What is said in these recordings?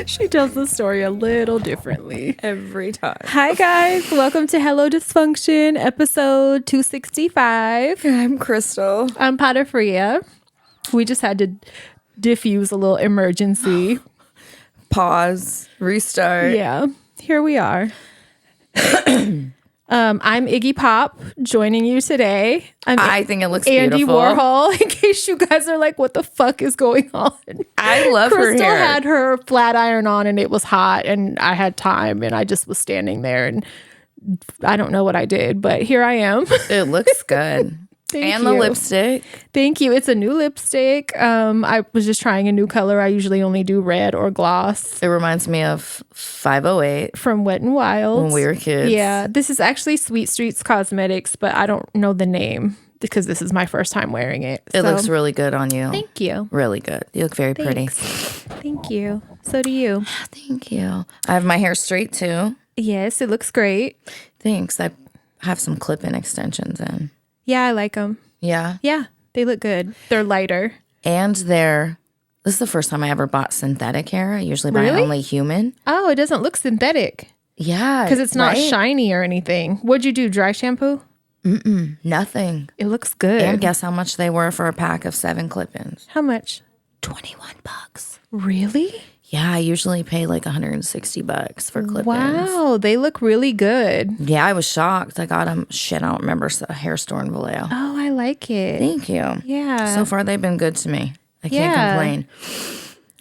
She tells the story a little differently every time. Hi guys, welcome to Hello Dysfunction, episode 265. I'm Crystal. I'm Fria. We just had to diffuse a little emergency. Pause, restart. Yeah, here we are. I'm Iggy Pop, joining you today. I think it looks Andy beautiful. Warhol, in case you guys are like, what the fuck is going on? I love her hair. Crystal had her flat iron on and it was hot and I had time and I just was standing there and I don't know what I did, but here I am. It looks good. Thank the you. lipstick. Thank you. It's a new lipstick. I was just trying a new color. I usually only do red or gloss. It reminds me of 508 from Wet n Wild when we were kids. Yeah, this is actually Sweet Streets Cosmetics, but I don't know the name because this is my first time wearing it. It looks really good on you. Thank you. Really good. You look very pretty. Thank you. So do you. Thank you. I have my hair straight too. Yes, it looks great. Thanks. I have some clip-in extensions in. Yeah, I like them. Yeah? Yeah, they look good. They're lighter. And this is the first time I ever bought synthetic hair. I usually buy only human. Oh, it doesn't look synthetic. Yeah. Because it's not shiny or anything. What'd you do, dry shampoo? Nothing. It looks good. And guess how much they were for a pack of 7 clip-ins? How much? $21. Really? Yeah, I usually pay like $160 for clip-ins. Wow, they look really good. Yeah, I was shocked. I got them. Shit, I don't remember a hair store in Vallejo. Oh, I like it. Thank you. Yeah. So far, they've been good to me. I can't complain.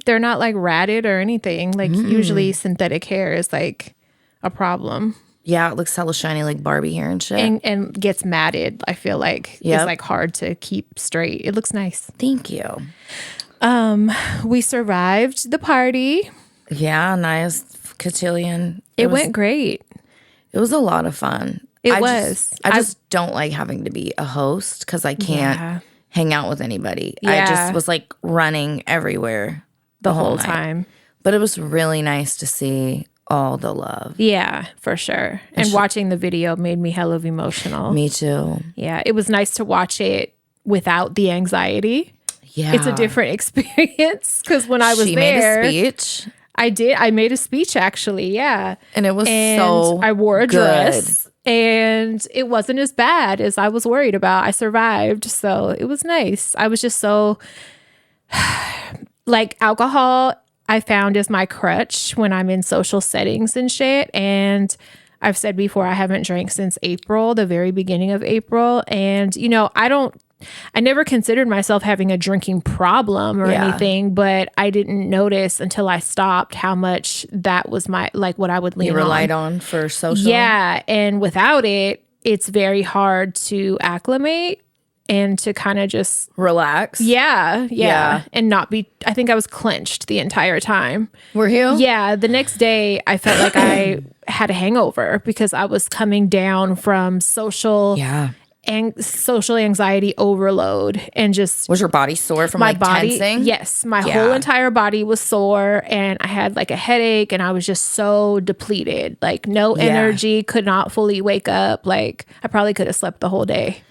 They're not like ratted or anything. Like usually synthetic hair is like a problem. Yeah, it looks hella shiny like Barbie hair and shit. And gets matted, I feel like. It's like hard to keep straight. It looks nice. Thank you. We survived the party. Yeah, Nyah's cotillion. It went great. It was a lot of fun. It was. I just don't like having to be a host because I can't hang out with anybody. Yeah. I just was like running everywhere the whole time. But it was really nice to see all the love. Yeah, for sure. And watching the video made me hella emotional. Me too. Yeah, it was nice to watch it without the anxiety. Yeah. It's a different experience because when I was she there. made a speech. I did. I made a speech actually, yeah. And it was I wore a dress and it wasn't as bad as I was worried about. I survived. So it was nice. I was just so like alcohol I found is my crutch when I'm in social settings and shit. And I've said before, I haven't drank since April, the very beginning of April. And, you know, I never considered myself having a drinking problem or anything, but I didn't notice until I stopped how much that was what I would lean on. You relied on for social? Yeah. And without it, it's very hard to acclimate and to kind of just relax. Yeah. And not be, I think I was clenched the entire time. Were you? Yeah. The next day I felt like I had a hangover because I was coming down from social anxiety overload and just was your body sore from tensing? Yes, my whole entire body was sore and I had like a headache and I was just so depleted, like no energy, could not fully wake up. Like I probably could have slept the whole day.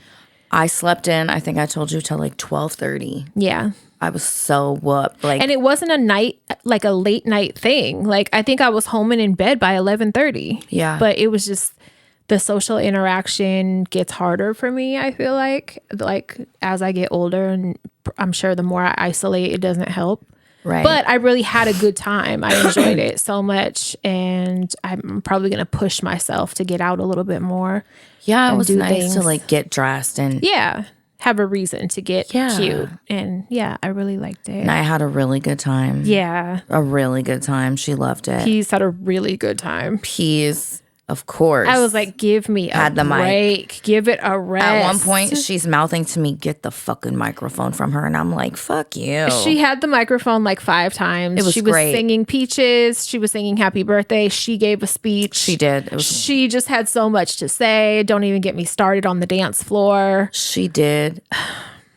I slept in, I think I told you, till like 12:30. Yeah. I was so whooped. And it wasn't a night, like a late night thing. Like I think I was home and in bed by 11:30. Yeah. But it was just the social interaction gets harder for me, I feel like as I get older, and I'm sure the more I isolate, it doesn't help. Right. But I really had a good time. I enjoyed it so much. And I'm probably going to push myself to get out a little bit more. Yeah, it was nice to like get dressed and have a reason to get cute. And I really liked it. And I had a really good time. Yeah. A really good time. She loved it. Peez had a really good time. Peez, of course. I was like, give me a break. Give it a rest. At one point, she's mouthing to me, get the fucking microphone from her. And I'm like, fuck you. She had the microphone like 5 times. It was She was great. singing Peaches. She was singing Happy Birthday. She gave a speech. She did. She just had so much to say. Don't even get me started on the dance floor. She did.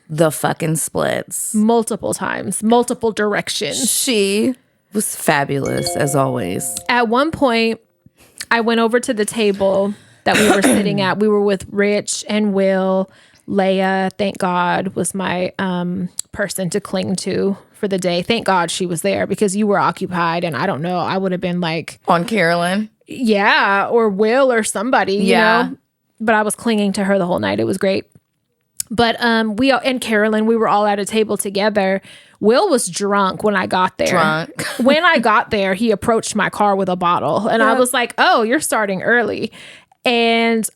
the fucking splits. Multiple times, multiple directions. She was fabulous, as always. At one point, I went over to the table that we were sitting at. We were with Rich and Will. Leia, thank God, was my person to cling to for the day. Thank God she was there because you were occupied. And I don't know, I would have been like... On Carolyn? Yeah, or Will or somebody, you know? But I was clinging to her the whole night. It was great. But we and Carolyn, we were all at a table together. Will was drunk when I got there. When I got there, he approached my car with a bottle. And I was like, oh, you're starting early. And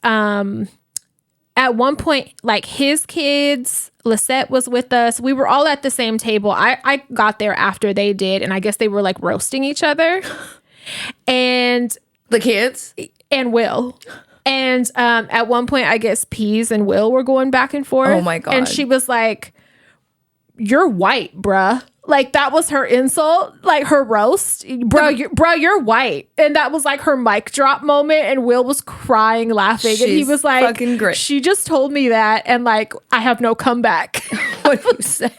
at one point, like his kids, Lisette was with us. We were all at the same table. I got there after they did. And I guess they were like roasting each other. And the kids? And Will. And at one point, I guess Peez and Will were going back and forth. Oh, my God. And she was like, you're white, bruh. Like, that was her insult, like her roast. You're white. And that was like her mic drop moment. And Will was crying, laughing. And he was like, fucking great. She just told me that. And like, I have no comeback. What do you say?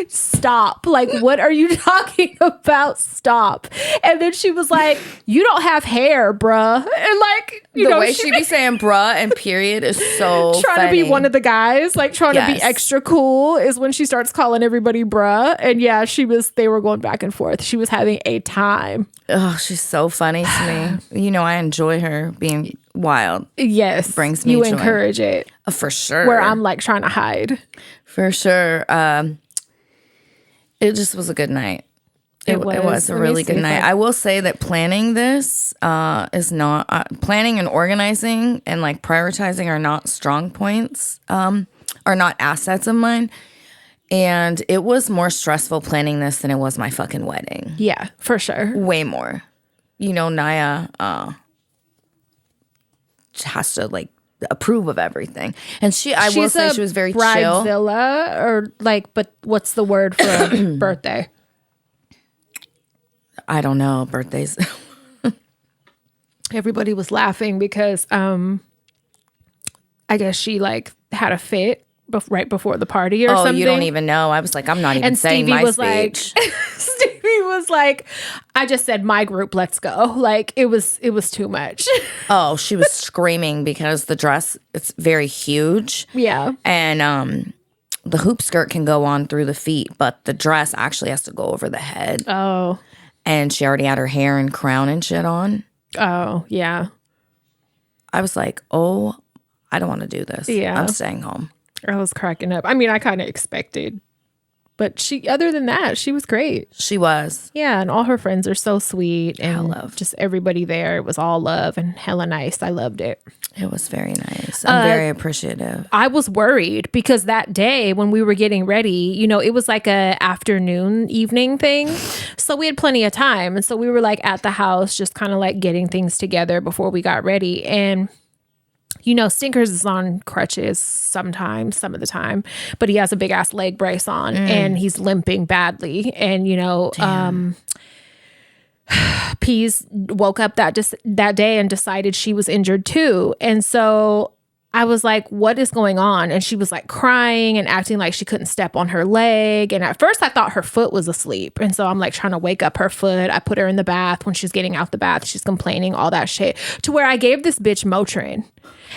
Stop. Like, what are you talking about? Stop. And then she was like, you don't have hair, bruh. And like, the way she be saying bruh and period is so trying funny. to be one of the guys, like trying to be extra cool is when she starts calling everybody bruh. And yeah, they were going back and forth. She was having a time. Oh, she's so funny to me. You know, I enjoy her being wild. Yes. Brings me joy. You encourage it. For sure. Where I'm like trying to hide. For sure. It just was a good night. It was a really good night. I will say that planning this is not planning and organizing and like prioritizing are not strong points, are not assets of mine. And it was more stressful planning this than it was my fucking wedding. Yeah, for sure. Way more. You know, Nyah has to like approve of everything. And I will say she was very chill. Bridezilla or like, but what's the word for a birthday? I don't know. Birthdays. Everybody was laughing because I guess she like had a fit right before the party or something. Oh, you don't even know. I was like, I'm not even saying my speech. Stevie was like, I just said my group, let's go. Like it was too much. Oh, she was screaming because the dress, it's very huge. Yeah. And the hoop skirt can go on through the feet, but the dress actually has to go over the head. Oh. And she already had her hair and crown and shit on. Oh, yeah. I was like, oh, I don't want to do this. Yeah. I'm staying home. I was cracking up. I mean, I kind of expected. But other than that, she was great. She was. Yeah, and all her friends are so sweet. And love. Just everybody there. It was all love and hella nice. I loved it. It was very nice. I'm very appreciative. I was worried because that day when we were getting ready, you know, it was like a afternoon, evening thing. So we had plenty of time. And so we were like at the house just kind of like getting things together before we got ready. And you know, Stinkers is on crutches sometimes, some of the time, but he has a big ass leg brace on and he's limping badly. And, you know, Peez woke up that day and decided she was injured too. And so I was like, what is going on? And she was like crying and acting like she couldn't step on her leg. And at first I thought her foot was asleep. And so I'm like trying to wake up her foot. I put her in the bath. When she's getting out the bath, she's complaining, all that shit, to where I gave this bitch Motrin.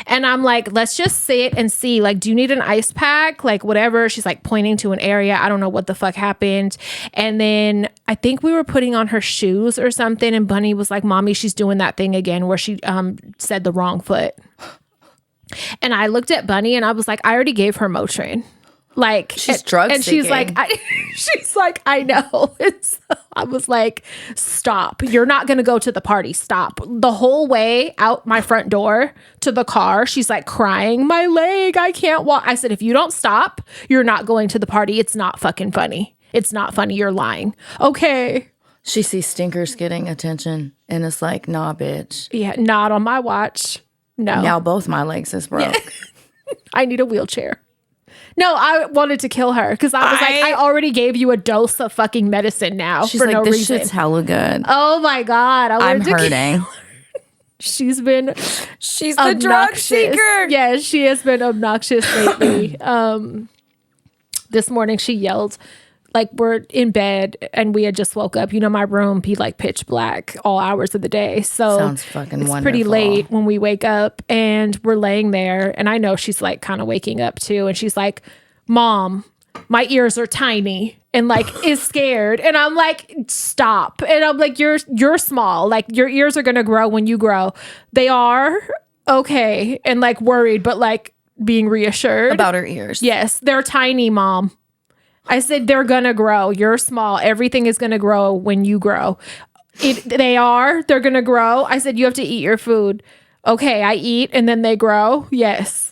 And I'm like, let's just sit and see. Like, do you need an ice pack? Like, whatever. She's like pointing to an area. I don't know what the fuck happened. And then I think we were putting on her shoes or something. And Bunny was like, Mommy, she's doing that thing again where she said the wrong foot. And I looked at Bunny and I was like, I already gave her Motrin. Like, she's drug and seeking. she's like, I know. And so I was like, stop. You're not going to go to the party. Stop. The whole way out my front door to the car, she's like crying, my leg, I can't walk. I said, if you don't stop, you're not going to the party. It's not fucking funny. It's not funny. You're lying. Okay. She sees Stinkers getting attention and it's like, nah, bitch. Yeah, not on my watch. No. Now both my legs is broke. I need a wheelchair. No, I wanted to kill her because I was like, I already gave you a dose of fucking medicine now. She's for like, no this reason. Shit's hella good. Oh my God. I'm hurting. She's the drug seeker. Yeah, she has been obnoxious lately. This morning she yelled, like we're in bed and we had just woke up. You know, my room be like pitch black all hours of the day. So sounds fucking it's wonderful. Pretty late when we wake up and we're laying there. And I know she's like kind of waking up too. And she's like, Mom, my ears are tiny, and like is scared. And I'm like, stop. And I'm like, you're small. Like your ears are going to grow when you grow. They are. Okay. And like worried, but like being reassured. About her ears. Yes. They're tiny, Mom. I said, they're going to grow. You're small. Everything is going to grow when you grow. They're going to grow. I said, you have to eat your food. Okay, I eat and then they grow. Yes.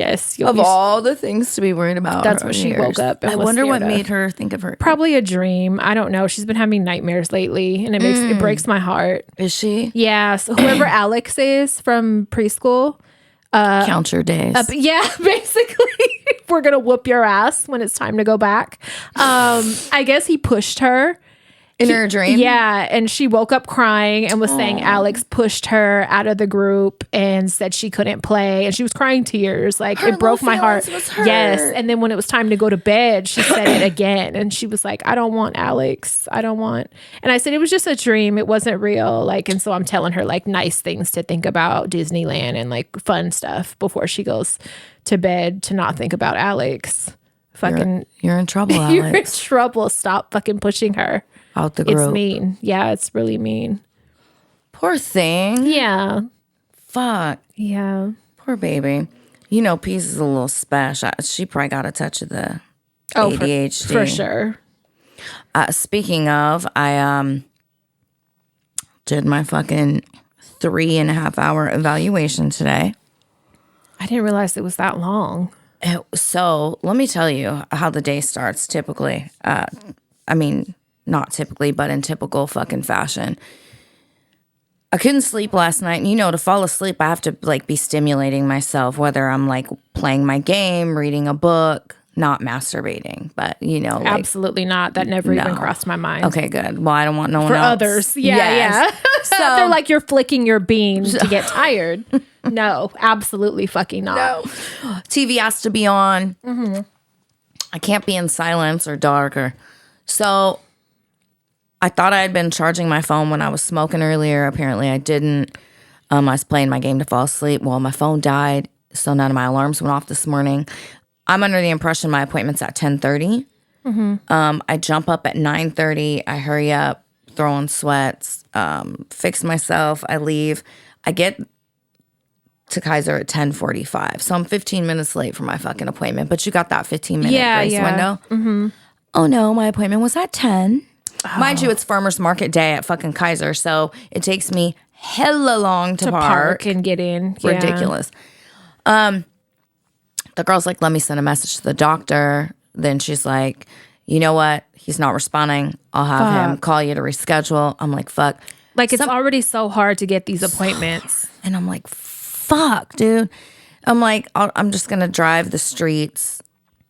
Of all the things to be worried about. That's what she woke up and I wonder what made her think of her. Probably a dream. I don't know. She's been having nightmares lately and it breaks my heart. Is she? Yeah. So whoever Alex is from preschool. Count your days. Yeah, basically. We're going to whoop your ass when it's time to go back. I guess he pushed her. In her dream? Yeah, and she woke up crying and was saying Alex pushed her out of the group and said she couldn't play. And she was crying tears. Like, it broke my heart. Yes, and then when it was time to go to bed, she said it again. And she was like, I don't want Alex. I don't want. And I said, it was just a dream. It wasn't real. Like, and so I'm telling her, like, nice things to think about Disneyland and, like, fun stuff before she goes to bed to not think about Alex. Fucking. You're in trouble, Alex. You're in trouble. Stop fucking pushing her. Out the group. It's mean. Yeah, it's really mean. Poor thing. Yeah. Fuck. Yeah. Poor baby. You know, Peez is a little special. She probably got a touch of the ADHD. For sure. Speaking of, I did my fucking 3.5 hour evaluation today. I didn't realize it was that long. So let me tell you how the day starts typically. I mean, not typically, but in typical fucking fashion. I couldn't sleep last night. And, you know, to fall asleep, I have to, like, be stimulating myself, whether I'm, like, playing my game, reading a book, not masturbating. But, you know. Like, absolutely not. That never even crossed my mind. Okay, good. Well, I don't want no one For else. others. Yeah. So they're like, you're flicking your bean to get tired. No, absolutely fucking not. No. TV has to be on. Mm-hmm. I can't be in silence or dark or... So... I thought I had been charging my phone when I was smoking earlier. Apparently I didn't. I was playing my game to fall asleep. Well, my phone died, so none of my alarms went off this morning. I'm under the impression my appointment's at 10:30. Mm-hmm. I jump up at 9:30. I hurry up, throw on sweats, fix myself. I leave. I get to Kaiser at 10:45. So I'm 15 minutes late for my fucking appointment. But you got that 15-minute grace window. Mm-hmm. Oh, no, my appointment was at 10. Oh. Mind you, it's farmer's market day at fucking Kaiser, so it takes me hella long to park and get in. Yeah. Ridiculous. The girl's like, let me send a message to the doctor. Then she's like, you know what? He's not responding. I'll have him call you to reschedule. I'm like, fuck. Like, it's already so hard to get these appointments. And I'm like, fuck, dude. I'm like, I'm just going to drive the streets,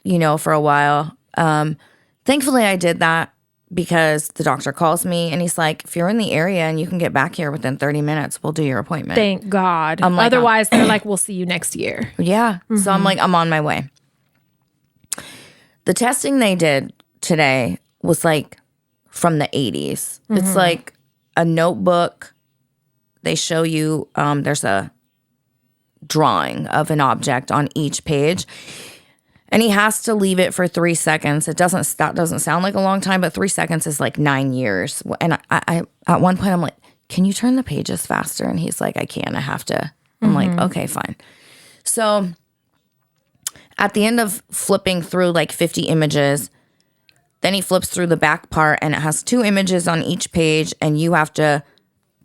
you know, for a while. Thankfully, I did that. Because the doctor calls me and he's like, if you're in the area and you can get back here within 30 minutes, we'll do your appointment. Thank God. Like, otherwise, they're like, we'll see you next year. Yeah. Mm-hmm. So I'm like, I'm on my way. The testing they did today was like from the 80s. Mm-hmm. It's like a notebook. They show you, there's a drawing of an object on each page. And he has to leave it for 3 seconds. That doesn't sound like a long time, but 3 seconds is like 9 years. And I at one point I'm like, can you turn the pages faster? And he's like, I can't. I have to. I'm like, okay, fine. So at the end of flipping through like 50 images, then he flips through the back part and it has 2 images on each page, and you have to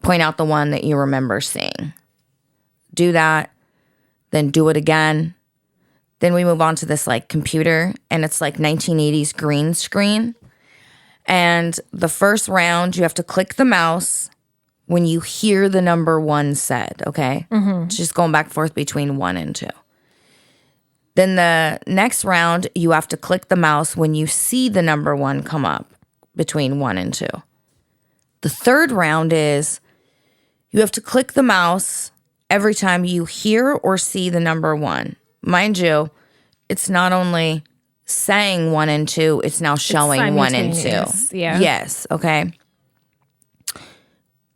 point out the one that you remember seeing. Do that, then do it again. Then we move on to this like computer, and it's like 1980s green screen. And the first round, you have to click the mouse when you hear the number 1 said, okay? Mm-hmm. It's just going back and forth between 1 and 2. Then the next round, you have to click the mouse when you see the number 1 come up between 1 and 2. The third round is you have to click the mouse every time you hear or see the number 1. Mind you, it's not only saying 1 and 2, it's now showing 1 and 2. Yeah. Yes. Okay.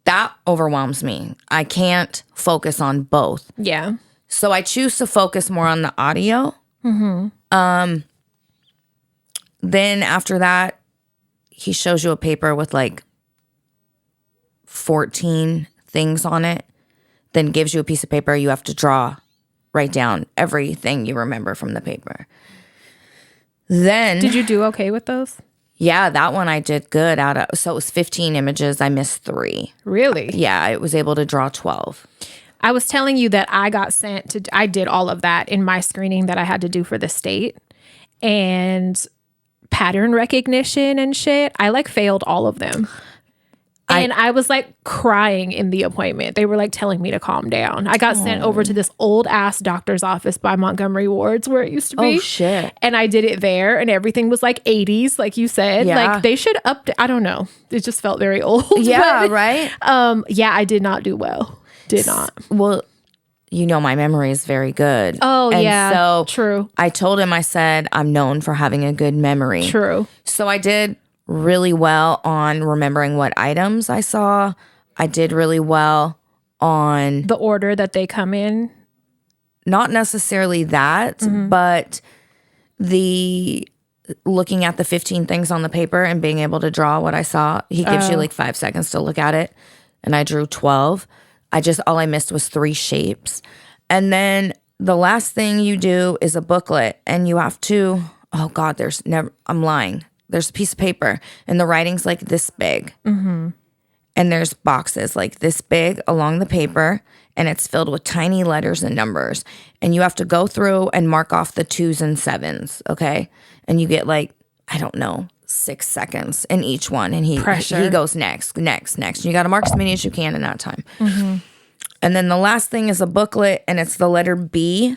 That overwhelms me. I can't focus on both. Yeah. So I choose to focus more on the audio. Then after that, he shows you a paper with like 14 things on it, then gives you a piece of paper you have to write down everything you remember from the paper. Then did you do okay with those? Yeah, that one I did good so it was 15 images. I missed 3. Really? Yeah, I was able to draw 12. I was telling you that I got sent to, I did all of that in my screening that I had to do for the state, and pattern recognition and shit. I like failed all of them. And I was like crying in the appointment. They were like telling me to calm down. I got sent over to this old ass doctor's office by Montgomery Wards where it used to be. Oh shit. And I did it there, and everything was like 80s, like you said. Yeah. Like they should I don't know. It just felt very old. Yeah, right? Yeah, I did not do well. Did not. Well, my memory is very good. Oh, and yeah. So true. I told him, I said, I'm known for having a good memory. True. So I did really well on remembering what items I saw. I did really well on the order that they come in. Not necessarily that, but the looking at the 15 things on the paper and being able to draw what I saw. He gives you like 5 seconds to look at it, and I drew 12. All I missed was 3 shapes. And then the last thing you do is a booklet, and you have to, oh God, I'm lying. There's a piece of paper, and the writing's like this big. And there's boxes like this big along the paper, and it's filled with tiny letters and numbers. And you have to go through and mark off the 2s and 7s, okay? And you get like, I don't know, 6 seconds in each one. And he goes next. You got to mark as many as you can in that time. And then the last thing is a booklet, and it's the letter B.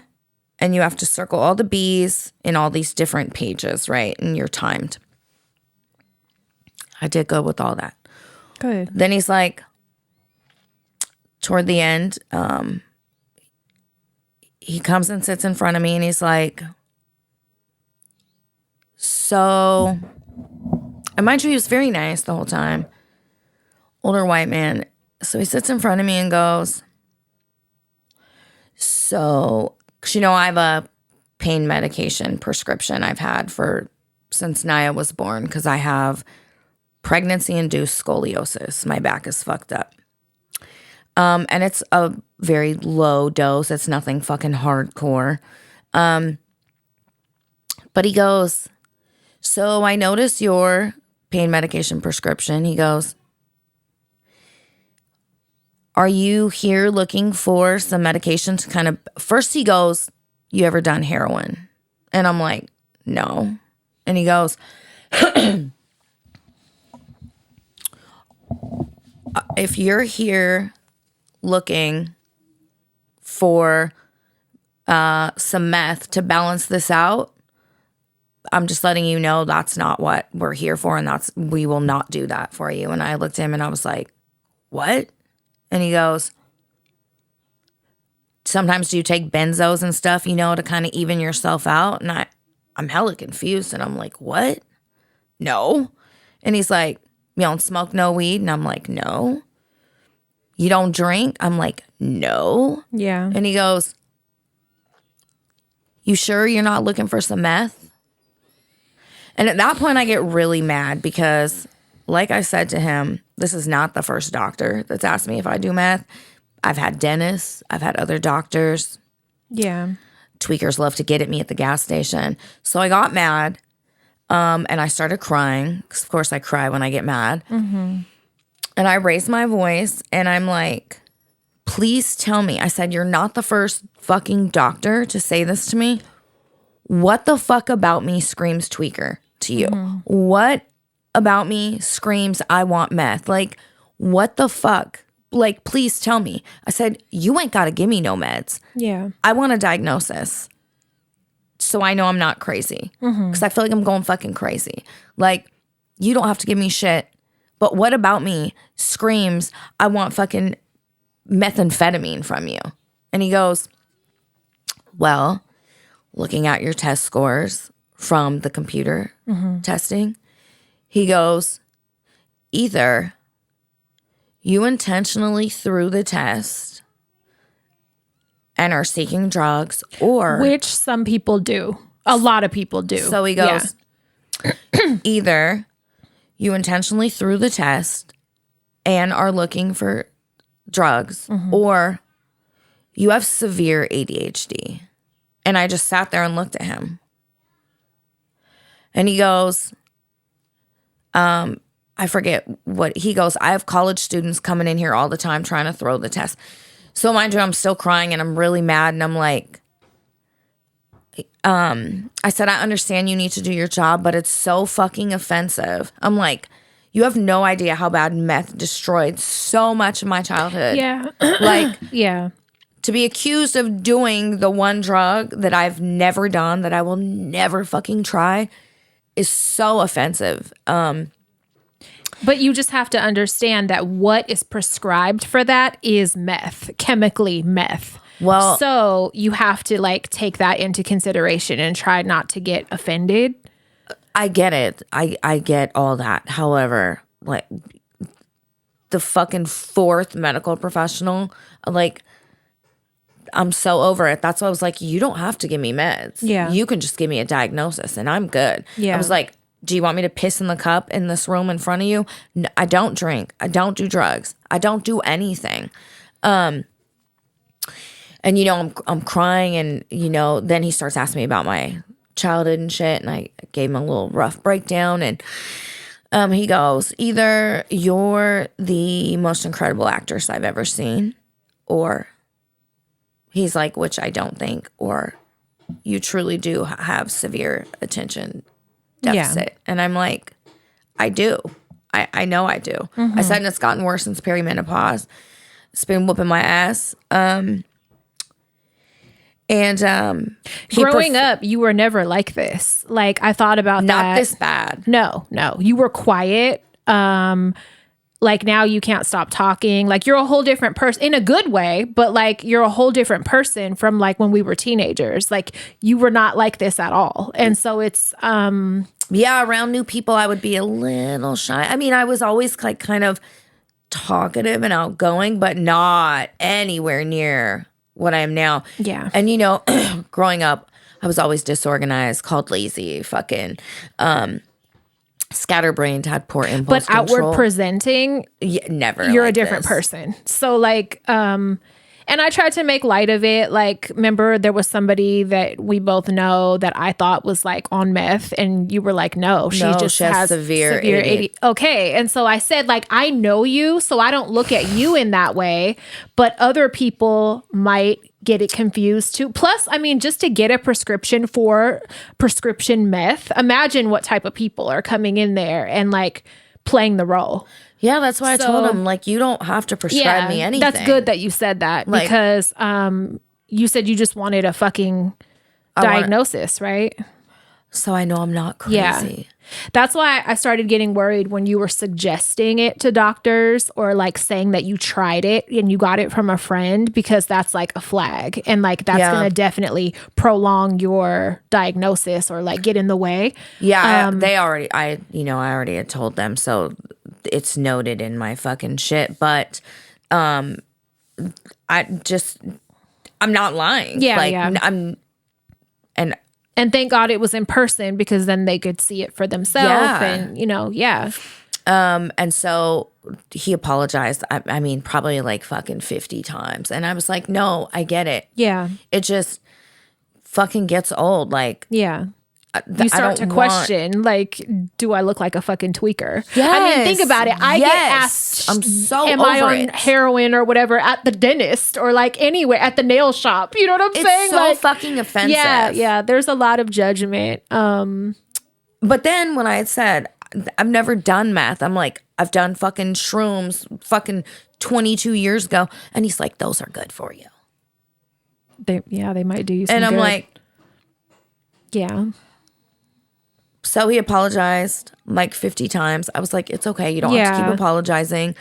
And you have to circle all the B's in all these different pages, right? And you're timed. I did good with all that. Good. Then he's like, toward the end, he comes and sits in front of me, and he's like, so, and mind you, he was very nice the whole time. Older white man. So he sits in front of me and goes, so, because I have a pain medication prescription I've had since Nyah was born, because I have pregnancy-induced scoliosis. My back is fucked up. And it's a very low dose. It's nothing fucking hardcore. But he goes, so I noticed your pain medication prescription. He goes, are you here looking for some medication to kind of... First he goes, you ever done heroin? And I'm like, no. And he goes... if you're here looking for some meth to balance this out, I'm just letting you know that's not what we're here for, and we will not do that for you. And I looked at him and I was like, what? And he goes, sometimes do you take benzos and stuff, to kind of even yourself out? And I'm hella confused, and I'm like, what? No. And he's like, you don't smoke no weed? And I'm like, no. You don't drink? I'm like, no. Yeah. And he goes, you sure you're not looking for some meth? And at that point, I get really mad because, like I said to him, this is not the first doctor that's asked me if I do meth. I've had dentists. I've had other doctors. Yeah. Tweakers love to get at me at the gas station. So I got mad. And I started crying, because of course I cry when I get mad. And I raised my voice, and I'm like, please tell me. I said, you're not the first fucking doctor to say this to me. What the fuck about me screams tweaker to you? What about me screams I want meth? Like, what the fuck? Like, please tell me. I said, you ain't got to give me no meds. Yeah. I want a diagnosis, so I know I'm not crazy, because I feel like I'm going fucking crazy. Like, you don't have to give me shit, but what about me screams, I want fucking methamphetamine from you? And he goes, well, looking at your test scores from the computer testing. He goes, either you intentionally threw the test and are seeking drugs, or... Which some people do. A lot of people do. So he goes, either you intentionally threw the test and are looking for drugs, or you have severe ADHD. And I just sat there and looked at him. And he goes, I forget what he goes, I have college students coming in here all the time trying to throw the test. So mind you, I'm still crying and I'm really mad. And I'm like, I said, I understand you need to do your job, but it's so fucking offensive. I'm like, you have no idea how bad meth destroyed so much of my childhood. Yeah. Like, yeah. To be accused of doing the one drug that I've never done, that I will never fucking try, is so offensive. But you just have to understand that what is prescribed for that is meth, chemically meth. Well, so you have to like take that into consideration and try not to get offended. I get it. I get all that. However, like the fucking fourth medical professional, like, I'm so over it. That's why I was like, you don't have to give me meds. Yeah. You can just give me a diagnosis and I'm good. Yeah. I was like, do you want me to piss in the cup in this room in front of you? No, I don't drink. I don't do drugs. I don't do anything. And, you know, I'm crying and, you know, then he starts asking me about my childhood and shit. And I gave him a little rough breakdown. And he goes, either you're the most incredible actress I've ever seen, or he's like, which I don't think, or you truly do have severe attention deficit. Yeah. And I'm like, I do. I know I do. I said, and it's gotten worse since perimenopause. It's been whooping my ass. Growing up, you were never like this. Like, I thought about that. Not this bad. No. You were quiet. Like, now you can't stop talking. Like, you're a whole different person in a good way, but like, you're a whole different person from like when we were teenagers. Like, you were not like this at all. And so it's, yeah, around new people, I would be a little shy. I mean, I was always like kind of talkative and outgoing, but not anywhere near what I am now. Yeah. And, you know, growing up, I was always disorganized, called lazy, fucking, scatterbrained, had poor impulse control. But outward presenting, never. You're like a different this. person. So like, and I tried to make light of it. Like, remember there was somebody that we both know that I thought was like on meth, and you were like, no, she has severe ADHD. Okay. And so I said, like, I know you, so I don't look at you in that way, but other people might get it confused too. Plus, I mean, just to get a prescription for prescription meth, imagine what type of people are coming in there and like playing the role. Yeah, that's why I told him, like, you don't have to prescribe me anything. That's good that you said that, like, because you said you just wanted a fucking diagnosis, right? So I know I'm not crazy. Yeah. That's why I started getting worried when you were suggesting it to doctors or like saying that you tried it and you got it from a friend, because that's like a flag, and like that's going to definitely prolong your diagnosis or like get in the way. Yeah, I already had told them, so it's noted in my fucking shit, but I'm not lying. Yeah, like, yeah. And thank God it was in person, because then they could see it for themselves. Yeah. And, you know, yeah. And so he apologized. I mean, probably like fucking 50 times. And I was like, no, I get it. Yeah. It just fucking gets old. Like, yeah. You start to question, like, do I look like a fucking tweaker? Yes. I mean, think about it. I get asked, I'm so am over I on it. heroin or whatever at the dentist or like anywhere at the nail shop? You know what I'm saying? It's so like, fucking offensive. Yeah. There's a lot of judgment. But then when I had said, I've never done meth, I'm like, I've done fucking shrooms fucking 22 years ago. And he's like, those are good for you. They might do you some And I'm good. like, yeah. So he apologized like 50 times. I was like, it's okay. You don't have to keep apologizing.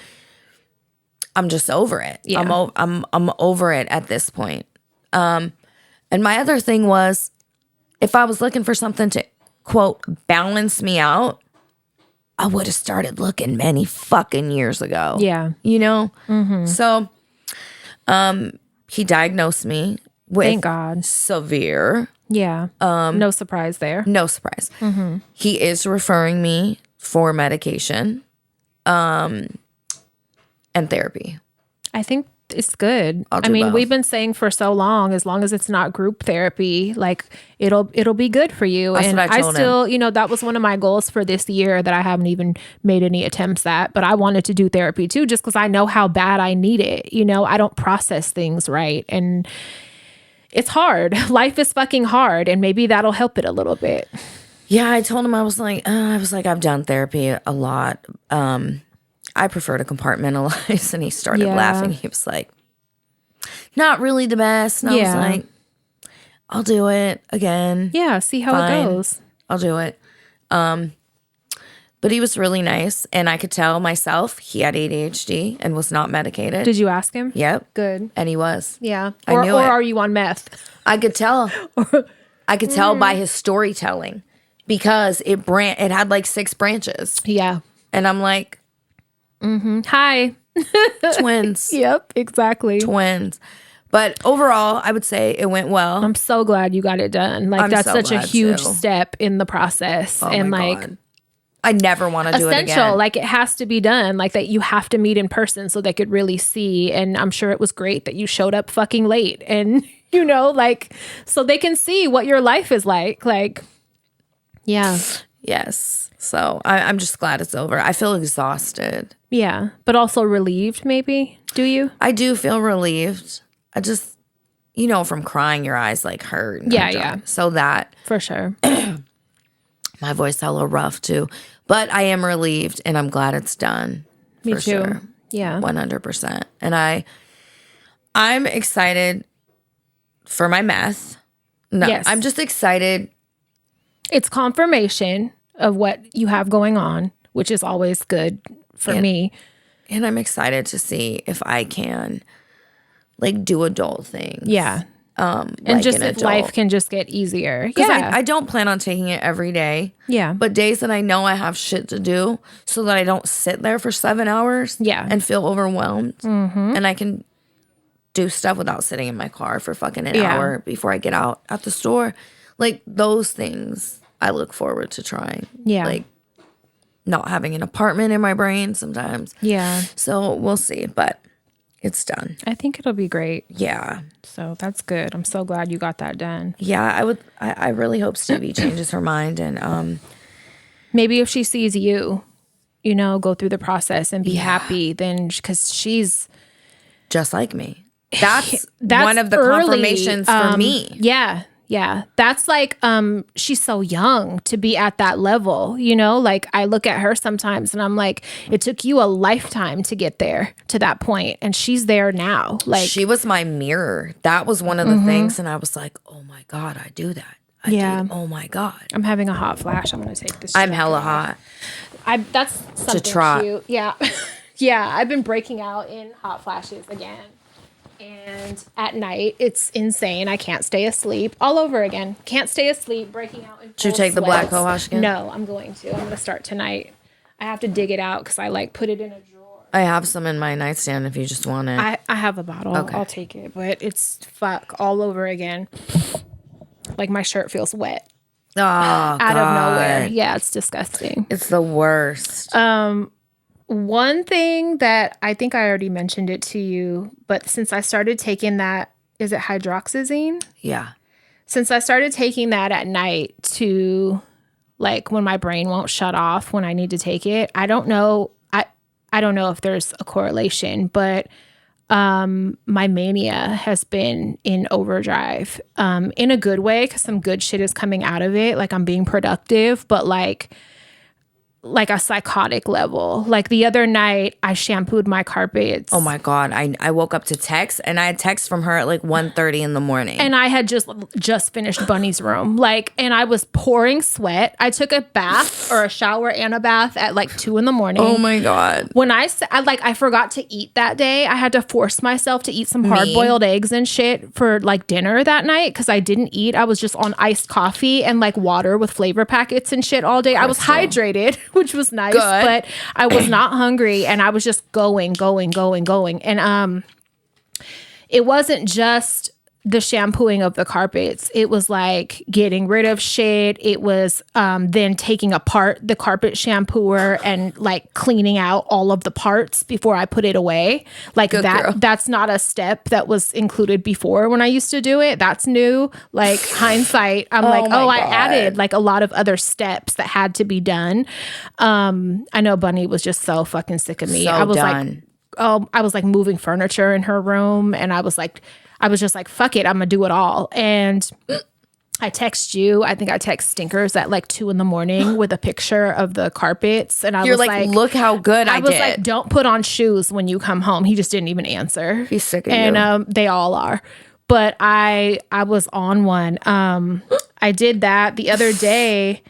I'm just over it. Yeah. I'm over it at this point. And my other thing was, if I was looking for something to quote, balance me out, I would have started looking many fucking years ago. Yeah. You know? Mm-hmm. So he diagnosed me with thank God. severe. Yeah. No surprise there. No surprise. Mm-hmm. He is referring me for medication and therapy. I think it's good. I mean, both. We've been saying for so long, as long as it's not group therapy, like it'll be good for you. That's and what I told still, him. That was one of my goals for this year that I haven't even made any attempts at, but I wanted to do therapy too, just because I know how bad I need it. I don't process things right. And it's hard. Life is fucking hard. And maybe that'll help it a little bit. Yeah. I told him, I was like, I've done therapy a lot. I prefer to compartmentalize. And he started laughing. He was like, not really the best. And I was like, I'll do it again. Yeah, see how it goes. I'll do it. But he was really nice. And I could tell myself he had ADHD and was not medicated. Did you ask him? Yep. Good. And he was. Yeah. I knew or it. are you on meth? I could tell. I could tell by his storytelling because it had like 6 branches. Yeah. And I'm like, hi. Twins. Yep, exactly. Twins. But overall, I would say it went well. I'm so glad you got it done. Like, that's such a huge step in the process. And like, God. I never want to do it again. Essential. Like, it has to be done. Like, that you have to meet in person so they could really see. And I'm sure it was great that you showed up fucking late and, like, so they can see what your life is like. Like, yeah. Yes. So I'm just glad it's over. I feel exhausted. Yeah. But also relieved, maybe. Do you? I do feel relieved. I just, from crying, your eyes like hurt. Yeah. So that. For sure. My voice hella rough too. But I am relieved and I'm glad it's done. Me for too. Sure. Yeah. 100%. And I'm excited for my meth. No, yes. I'm just excited. It's confirmation of what you have going on, which is always good for me. And I'm excited to see if I can like do adult things. Yeah. And like just if life can just get easier. Yeah. I don't plan on taking it every day. Yeah. But days that I know I have shit to do so that I don't sit there for 7 hours. Yeah. And feel overwhelmed. Mm-hmm. And I can do stuff without sitting in my car for fucking an hour before I get out at the store. Like those things I look forward to trying. Yeah. Like not having an apartment in my brain sometimes. Yeah. So we'll see. But it's done. I think it'll be great. Yeah. So that's good. I'm so glad you got that done. Yeah, I really hope Stevie changes her mind and maybe if she sees you, go through the process and be happy, then because she's just like me. That's one of the confirmations for me. Yeah. Yeah. That's like, she's so young to be at that level, like I look at her sometimes and I'm like, it took you a lifetime to get there to that point. And she's there now. Like she was my mirror. That was one of the things. And I was like, oh my God, I do that. I did. Oh my God. I'm having a hot flash. I'm going to take this. I'm hella hot. That's something to try. Cute. Yeah. Yeah. I've been breaking out in hot flashes again. And at night, it's insane. I can't stay asleep. All over again. Can't stay asleep, breaking out in Did you take the black cohosh again? No, I'm going to. I'm going to start tonight. I have to dig it out because I put it in a drawer. I have some in my nightstand if you just want it. I have a bottle. Okay. I'll take it. But it's all over again. Like my shirt feels wet. Oh, out of nowhere. Yeah, it's disgusting. It's the worst. One thing that I think I already mentioned it to you, but since I started taking that, is it hydroxyzine? Yeah. Since I started taking that at night to like when my brain won't shut off when I need to take it, I don't know. I don't know if there's a correlation, but my mania has been in overdrive in a good way because some good shit is coming out of it. Like I'm being productive, but like like a psychotic level. Like the other night, I shampooed my carpets. Oh my God. I woke up to text, and I had text from her at like 1:30 in the morning. And I had just finished Bunny's room. Like, and I was pouring sweat. I took a bath or a shower and a bath at like 2 in the morning. Oh my God. When I forgot to eat that day. I had to force myself to eat some hard-boiled eggs and shit for like dinner that night because I didn't eat. I was just on iced coffee and like water with flavor packets and shit all day. I was hydrated, which was nice, but I was not hungry, and I was just going. And it wasn't just the shampooing of the carpets. It was like getting rid of shit. It was then taking apart the carpet shampooer and like cleaning out all of the parts before I put it away. Like that's not a step that was included before when I used to do it. That's new. Like hindsight, I'm I added like a lot of other steps that had to be done. I know Bunny was just so fucking sick of me. I was like moving furniture in her room, and I was just like, fuck it, I'm gonna do it all. And I text you. I think I text Stinkers at like 2 in the morning with a picture of the carpets. And You're like, look how good I did. I was like, don't put on shoes when you come home. He just didn't even answer. He's sick of you. And they all are. But I was on one. I did that the other day.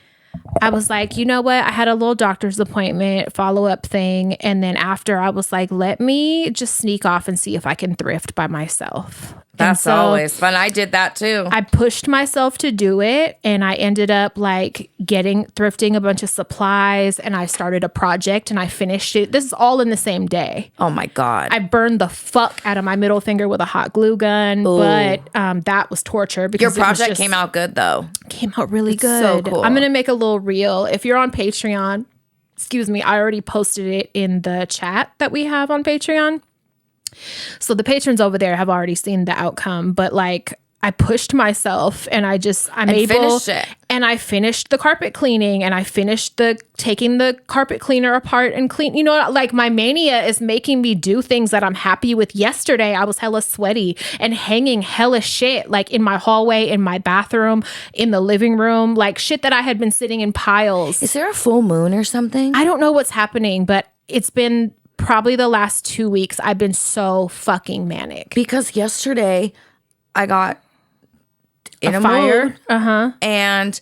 I was like, you know what? I had a little doctor's appointment, follow-up thing. And then after, I was like, let me just sneak off and see if I can thrift by myself. That's always fun. I did that too. I pushed myself to do it, and I ended up like thrifting a bunch of supplies, and I started a project and I finished it. This is all in the same day. Oh my God. I burned the fuck out of my middle finger with a hot glue gun. Ooh. But that was torture because your project came out good though. Came out really good. So cool. I'm going to make a little reel. If you're on Patreon, I already posted it in the chat that we have on Patreon. So the patrons over there have already seen the outcome, but like I pushed myself, and finished it. And I finished the carpet cleaning, and I finished taking the carpet cleaner apart and clean. You know, like my mania is making me do things that I'm happy with. Yesterday, I was hella sweaty and hanging hella shit like in my hallway, in my bathroom, in the living room, like shit that I had been sitting in piles. Is there a full moon or something? I don't know what's happening, but it's been probably the last 2 weeks. I've been so fucking manic. Because yesterday I got in a fire. And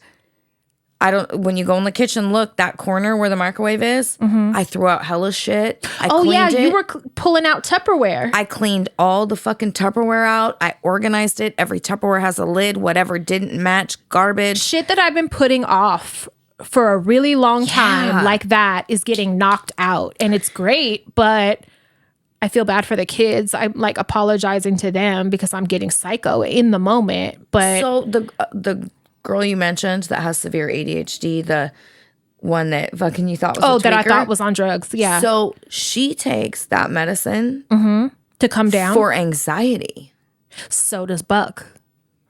when you go in the kitchen, look, that corner where the microwave is, I threw out hella shit. I cleaned it. You were pulling out Tupperware. I cleaned all the fucking Tupperware out. I organized it. Every Tupperware has a lid. Whatever didn't match, garbage. Shit that I've been putting off for a really long time, like that, is getting knocked out. And it's great, but I feel bad for the kids. I'm like apologizing to them because I'm getting psycho in the moment. But so the girl you mentioned that has severe ADHD, the one that fucking you thought was that I thought was on drugs. Yeah. So she takes that medicine to come down for anxiety. So does Buck.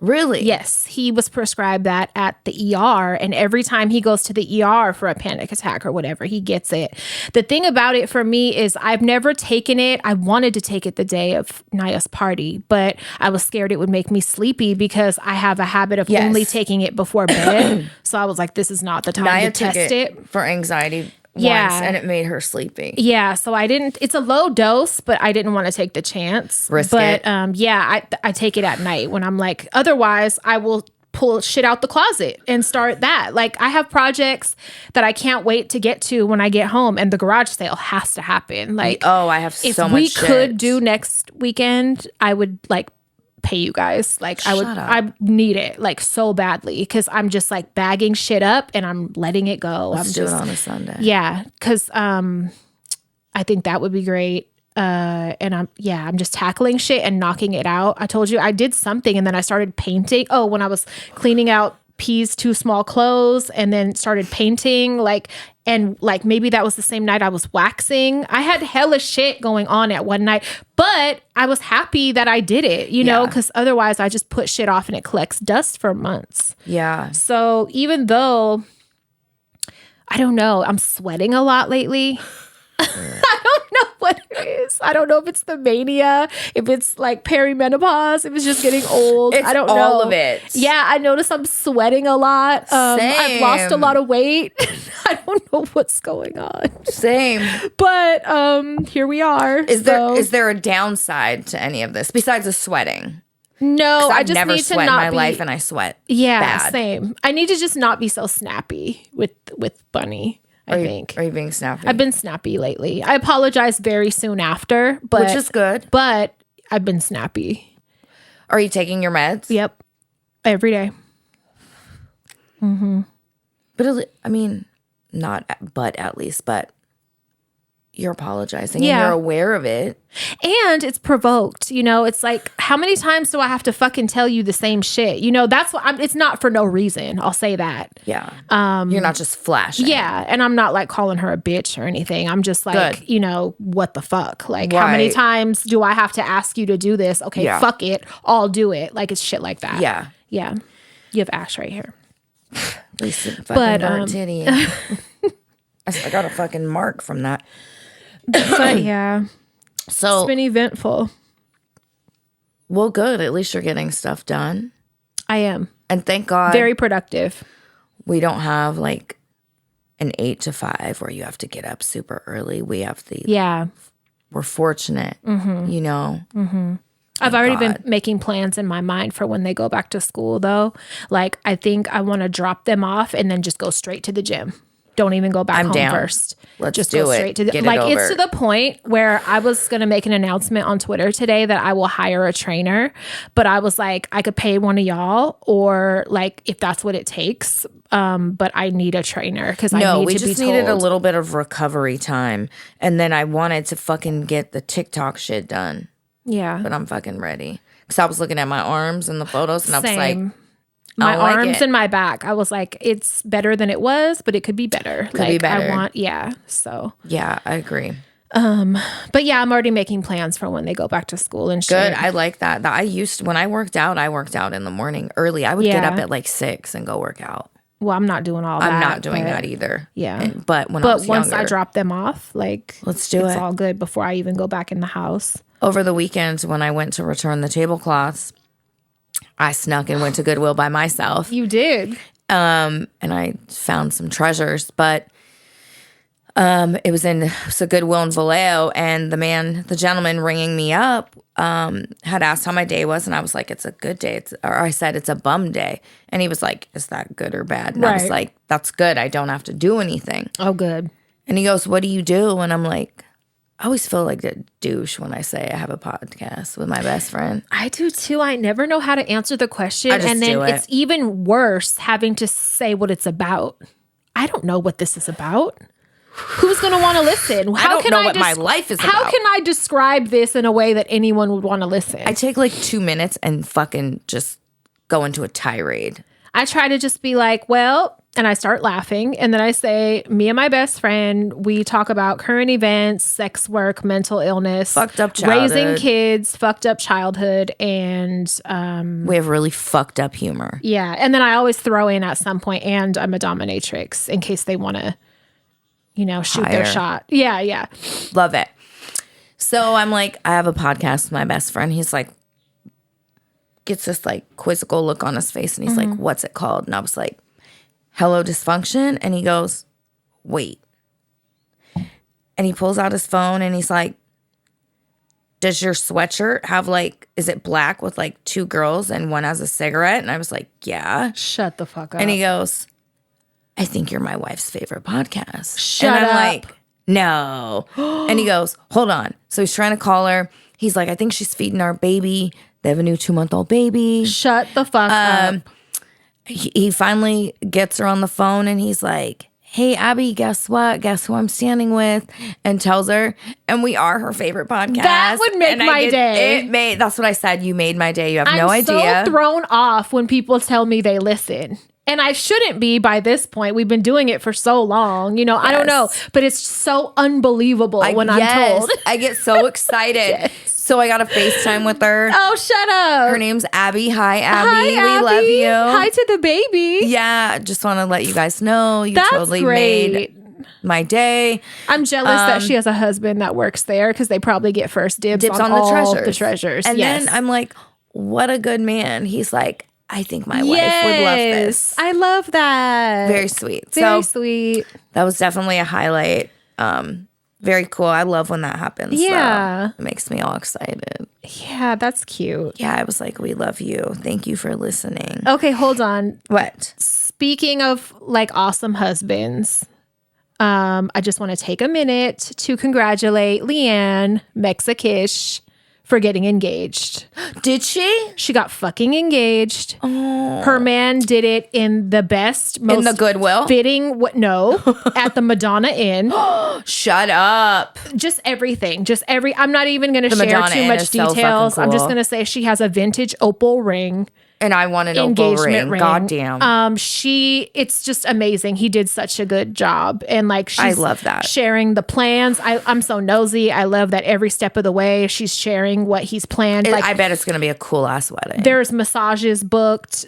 Really? Yes. He was prescribed that at the ER, and every time he goes to the ER for a panic attack or whatever, he gets it. The thing about it for me is I've never taken it. I wanted to take it the day of Nyah's party, but I was scared it would make me sleepy because I have a habit of only taking it before bed. So I was like, this is not the time Nyah to test it. For anxiety. Once, and it made her sleepy. Yeah, so I didn't. It's a low dose, but I didn't want to take the chance. Risk it. I take it at night when I'm like. Otherwise, I will pull shit out the closet and start that. Like I have projects that I can't wait to get to when I get home, and the garage sale has to happen. Like, I have so much. If we could do next weekend, I would like pay you guys. Like I need it like so badly because I'm just like bagging shit up and I'm letting it go. Let's do it on a Sunday. Yeah, because I think that would be great. And I'm just tackling shit and knocking it out. I told you I did something, and then I started painting. Oh, when I was cleaning out Peez too small clothes, and then started painting and maybe that was the same night I was waxing. I had hella shit going on at one night, but I was happy that I did it, you know, because otherwise I just put shit off and it collects dust for months. Yeah. So even though, I don't know, I'm sweating a lot lately. I don't know what it is. I don't know if it's the mania, if it's like perimenopause, if it's just getting old. I don't know. All of it. Yeah, I notice I'm sweating a lot. I've lost a lot of weight. I don't know what's going on. Same. But here we are. Is there a downside to any of this besides the sweating? No, I just never need sweat to not in my be, life, and I sweat. Yeah, bad. Same. I need to just not be so snappy with Bunny. I think. Are you being snappy? I've been snappy lately. I apologize very soon after, but which is good. But I've been snappy. Are you taking your meds? Yep, every day. Mm-hmm. But I mean, at least, you're apologizing and you're aware of it. And it's provoked, it's like, how many times do I have to fucking tell you the same shit? That's what it's not for no reason. I'll say that. Yeah. You're not just flashing. Yeah. And I'm not like calling her a bitch or anything. I'm just like, what the fuck? Like, how many times do I have to ask you to do this? Okay, fuck it. I'll do it. Like, it's shit like that. Yeah. Yeah. You have ash right here. At least it fucking burnt titty. I got a fucking mark from that. But yeah. So it's been eventful. Well, good. At least you're getting stuff done. I am. And thank God. Very productive. We don't have like an 8 to 5 where you have to get up super early. We have we're fortunate, Mm-hmm. I've already been making plans in my mind for when they go back to school, though. Like, I think I want to drop them off and then just go straight to the gym. Don't even go back home first. Let's just do go it. Straight to the, Get like, it over. it's to the point where I was going to make an announcement on Twitter today that I will hire a trainer, but I was like, I could pay one of y'all, or like, if that's what it takes. But I need a trainer because I need to be told. No, we just needed a little bit of recovery time, and then I wanted to fucking get the TikTok shit done. Yeah, but I'm fucking ready because I was looking at my arms and the photos, and I was like. My arms and my back. I was like, it's better than it was, but it could be better. Could be better. So. Yeah, I agree. But yeah, I'm already making plans for when they go back to school and shit. Good. I like that. When I worked out in the morning early. I would get up at like 6 and go work out. Well, I'm not doing all that. I'm not doing that either. Yeah. But once I drop them off, like, let's do it. It's all good before I even go back in the house. Over the weekend, when I went to return the tablecloths, I snuck and went to Goodwill by myself. You did. And I found some treasures, but it was a Goodwill in Vallejo, and the gentleman ringing me up had asked how my day was, and I was like, it's a good day. I said, it's a bum day. And he was like, is that good or bad? And I was like, that's good. I don't have to do anything. Oh, good. And he goes, what do you do? And I'm like, I always feel like a douche when I say I have a podcast with my best friend. I do too. I never know how to answer the question. And then it's even worse having to say what it's about. I don't know what this is about. Who's going to want to listen? I don't know what my life is about. How can I describe this in a way that anyone would want to listen? I take like 2 minutes and fucking just go into a tirade. I try to just be like, well, and I start laughing. And then I say, me and my best friend, we talk about current events, sex work, mental illness, fucked up childhood, raising kids, fucked up childhood. And we have really fucked up humor. Yeah. And then I always throw in at some point, and I'm a dominatrix in case they want to, shoot their shot. Yeah. Yeah. Love it. So I'm like, I have a podcast with my best friend. He's like, gets this like quizzical look on his face, and he's like, what's it called? And I was like, Hello Dysfunction. And he goes, wait. And he pulls out his phone and he's like, does your sweatshirt have like, is it black with like 2 girls and one has a cigarette? And I was like, yeah. Shut the fuck up. And he goes, I think you're my wife's favorite podcast. Shut and I'm up. like, no. And he goes, hold on. So he's trying to call her. He's like, I think she's feeding our baby. They have a new 2-month-old baby. Shut the fuck up. He finally gets her on the phone and he's like, hey, Abby, guess what? Guess who I'm standing with? And tells her, and we are her favorite podcast. That would make my day. That's what I said. You made my day. You have no idea. I'm so thrown off when people tell me they listen. And I shouldn't be by this point. We've been doing it for so long. Yes. I don't know. But it's so unbelievable when I'm told. I get so excited. Yes. So I got a FaceTime with her. Oh, shut up. Her name's Abby. Hi, Abby. Hi, we love you. Hi to the baby. Yeah. Just want to let you guys know you That's totally great. made my day. I'm jealous that she has a husband that works there because they probably get first dibs on the all treasures. the treasures. And then I'm like, what a good man. He's like, I think my wife would love this. I love that. Very sweet. Very sweet. That was definitely a highlight. Very cool. I love when that happens. Yeah. It makes me all excited. Yeah, that's cute. Yeah, I was like, we love you. Thank you for listening. Okay, hold on. What? Speaking of like awesome husbands, I just want to take a minute to congratulate Leanne Mexikish for getting engaged. Did she? She got fucking engaged. Oh. Her man did it in the best, most in the Goodwill? fitting, at the Madonna Inn. Shut up. Just everything. I'm not even going to share Madonna too Inn much is so details. fucking I'm just cool. going to say she has a vintage opal ring. And I want an opal ring. Goddamn. It's just amazing. He did such a good job. And like, I love that. Sharing the plans. I'm so nosy. I love that every step of the way she's sharing what he's planned. I bet it's going to be a cool ass wedding. There's massages booked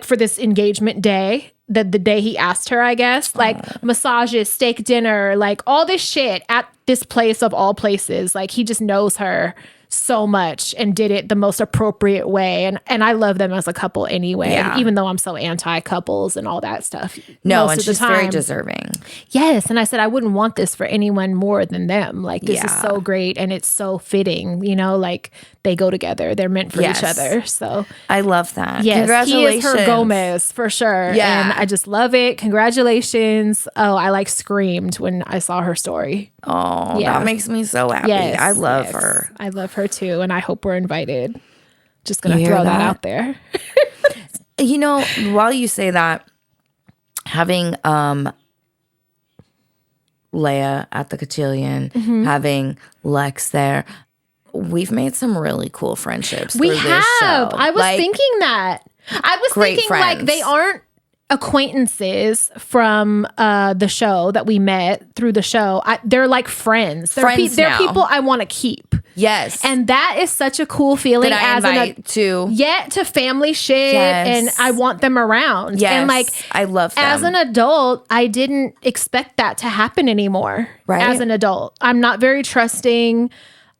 for this engagement day. The day he asked her, I guess, like massages, steak dinner, like all this shit at this place of all places. Like he just knows her so much and did it the most appropriate way. And I love them as a couple anyway, even though I'm so anti-couples and all that stuff. No, and she's very deserving. Yes. And I said, I wouldn't want this for anyone more than them. Like this is so great and it's so fitting, like they go together. They're meant for each other. So I love that. Yes, Congratulations. he is her Gomez for sure. Yeah. And I just love it. Congratulations. Oh, I like screamed when I saw her story. Oh, that makes me so happy. Yes, I love her. I love her too. And I hope we're invited. Just going to throw that out there. While you say that, having Leia at the cotillion, having Lex there, we've made some really cool friendships. We through have. This show. I was thinking that. I was thinking friends. like they aren't acquaintances from the show that we met through the show. They're like friends. They're people I want to keep. Yes. And that is such a cool feeling that I invite to family shit. And I want them around. Yes. And like I love them. As an adult, I didn't expect that to happen anymore. Right. As an adult. I'm not very trusting.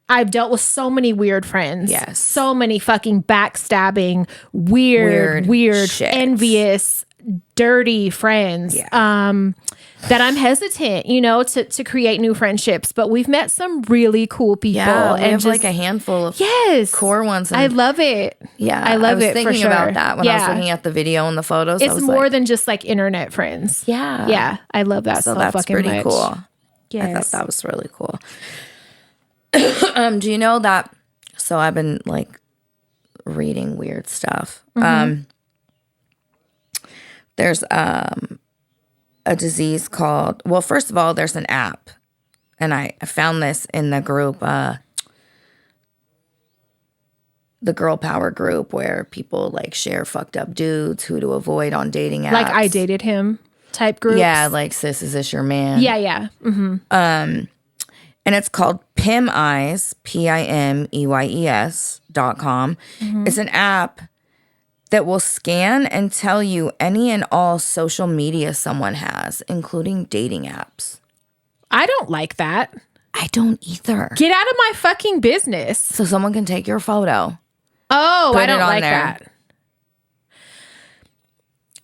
I've dealt with so many weird friends. Yes. So many fucking backstabbing, weird, shits. envious, dirty friends. Yeah. That I'm hesitant, to create new friendships. But we've met some really cool people. Yeah, we and have like a handful of core ones. I love it. Yeah, I love it. I was thinking about that when I was looking at the video and the photos. It's more than just like internet friends. Yeah. Yeah. I love that so that's fucking pretty much. cool. Yes. I thought that was really cool. Do you know that? So I've been like reading weird stuff. There's a disease called, well, first of all, there's an app. And I found this in the group, the girl power group, where people like share fucked up dudes, who to avoid on dating apps. Like I dated him type groups. Yeah, like sis, is this your man? Yeah. Mm-hmm. And it's called PIMEYES, PIMEYES.com. It's an app that will scan and tell you any and all social media someone has, including dating apps. I don't like that. I don't either. Get out of my fucking business. So someone can take your photo. Oh, I don't like that.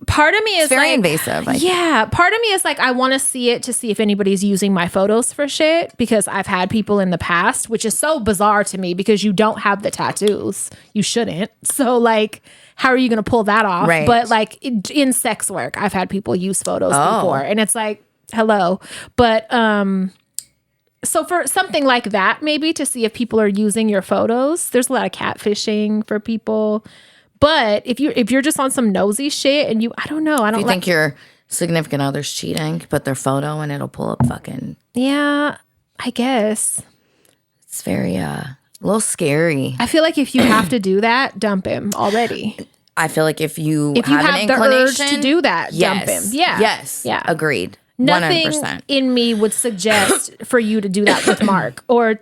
Part of me is very invasive. Part of me is like, I want to see it to see if anybody's using my photos for shit, because I've had people in the past, which is so bizarre to me because you don't have the tattoos. You shouldn't. So like, how are you going to pull that off? Right. But like in sex work, I've had people use photos before, and it's like, hello. But so for something like that, maybe to see if people are using your photos, there's a lot of catfishing for people. But if you're just on some nosy shit and I don't know. If you think your significant other's cheating, put their photo and it'll pull up fucking. Yeah, I guess. It's very, a little scary. I feel like if you have to do that, dump him already. I feel like if you have an the inclination urge to do that, dump him. Yeah. Yes. Yeah. Agreed. Nothing 100%. in me would suggest for you to do that with Mark or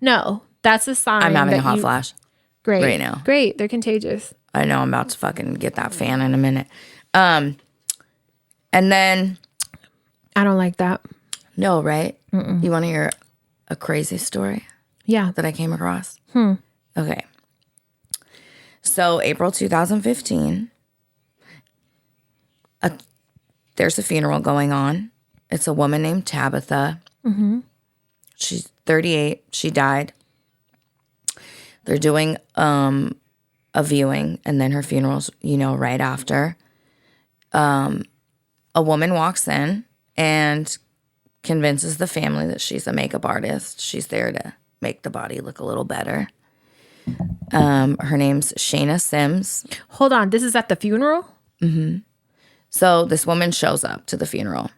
No, that's a sign. I'm having a hot flash. Great. Right now. Great. They're contagious. I know I'm about to fucking get that fan in a minute. And then. I don't like that. No, right? You want to hear a crazy story? Yeah. That I came across? Okay. So April 2015, there's a funeral going on. It's a woman named Tabitha. Mm-hmm. She's 38. She died. They're doing a viewing, and then her funeral's, right after. A woman walks in and convinces the family that she's a makeup artist. She's there to make the body look a little better. Her name's Shayna Sims. Hold on. This is at the funeral? Mm-hmm. So this woman shows up to the funeral.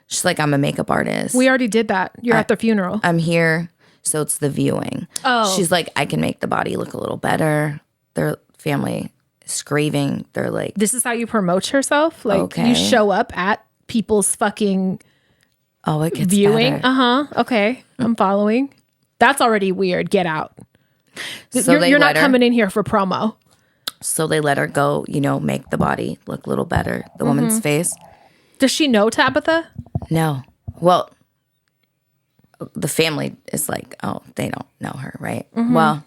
She's like, I'm a makeup artist. We already did that. You're at the funeral. I'm here. So it's the viewing. Oh. She's like, I can make the body look a little better. Their family is grieving. They're like, this is how you promote yourself? Like, okay. You show up at people's fucking it gets viewing? Better. Uh-huh. Okay. I'm following. That's already weird. Get out. So you're not coming in here for promo. So they let her go, make the body look a little better. The woman's face. Does she know Tabitha? No. Well, the family is like, oh, they don't know her, right? Mm-hmm. Well,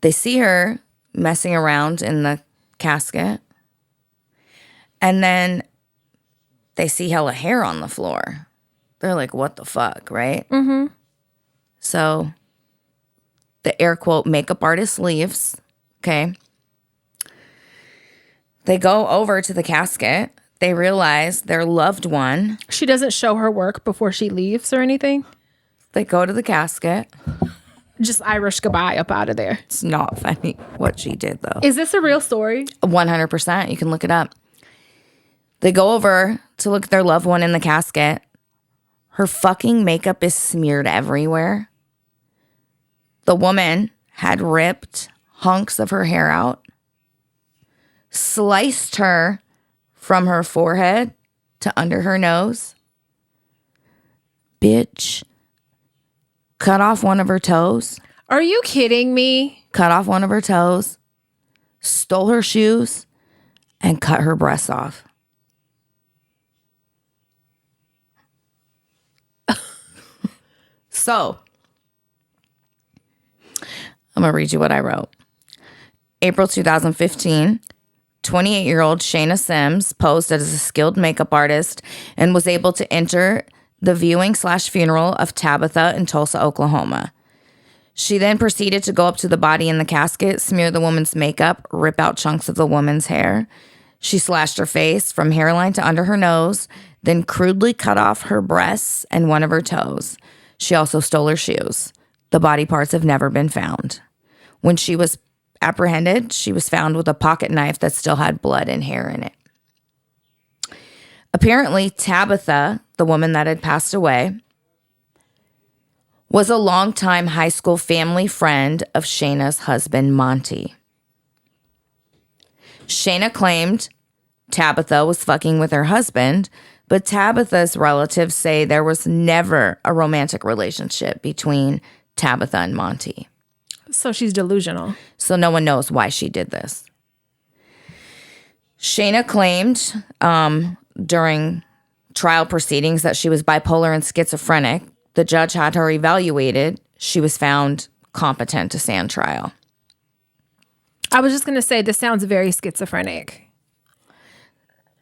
they see her messing around in the casket. And then they see hella hair on the floor. They're like, what the fuck, right? Mm-hmm. So the air quote makeup artist leaves. Okay. They go over to the casket. They realize their loved one. She doesn't show her work before she leaves or anything? They go to the casket. Just Irish goodbye up out of there. It's not funny what she did, though. Is this a real story? 100%. You can look it up. They go over to look at their loved one in the casket. Her fucking makeup is smeared everywhere. The woman had ripped hunks of her hair out, sliced her from her forehead to under her nose. Bitch. Cut off one of her toes. Are you kidding me? Cut off one of her toes. Stole her shoes. And cut her breasts off. So, I'm going to read you what I wrote. April 2015, 28-year-old Shayna Sims posed as a skilled makeup artist and was able to enter the viewing/funeral of Tabitha in Tulsa, Oklahoma. She then proceeded to go up to the body in the casket, smear the woman's makeup, rip out chunks of the woman's hair. She slashed her face from hairline to under her nose, then crudely cut off her breasts and one of her toes. She also stole her shoes. The body parts have never been found. When she was apprehended, she was found with a pocket knife that still had blood and hair in it. Apparently, Tabitha, the woman that had passed away, was a longtime high school family friend of Shayna's husband, Monty. Shayna claimed Tabitha was fucking with her husband, but Tabitha's relatives say there was never a romantic relationship between Tabitha and Monty. So she's delusional. So no one knows why she did this. Shayna claimed during trial proceedings that she was bipolar and schizophrenic. The judge had her evaluated. She was found competent to stand trial. I was just going to say, this sounds very schizophrenic.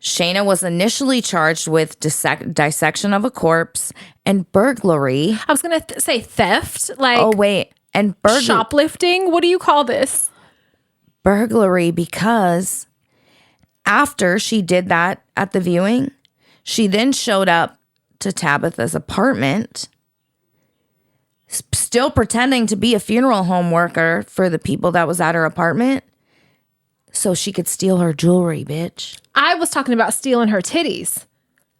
Shayna was initially charged with dissection of a corpse and burglary. I was going to say theft. Like, oh, wait. And shoplifting? What do you call this? Burglary, because after she did that at the viewing, she then showed up to Tabitha's apartment, still pretending to be a funeral home worker for the people that was at her apartment, so she could steal her jewelry, bitch. I was talking about stealing her titties.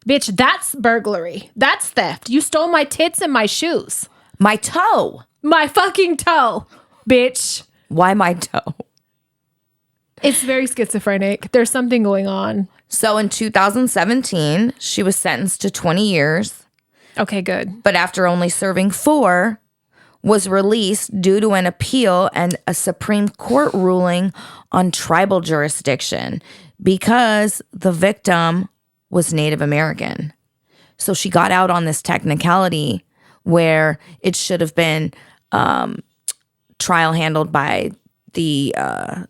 Bitch, that's burglary. That's theft. You stole my tits and my shoes. My toe. My fucking toe, bitch. Why my toe? It's very schizophrenic. There's something going on. So in 2017, she was sentenced to 20 years. Okay, good. But after only serving 4, was released due to an appeal and a Supreme Court ruling on tribal jurisdiction because the victim was Native American. So she got out on this technicality where it should have been trial handled by the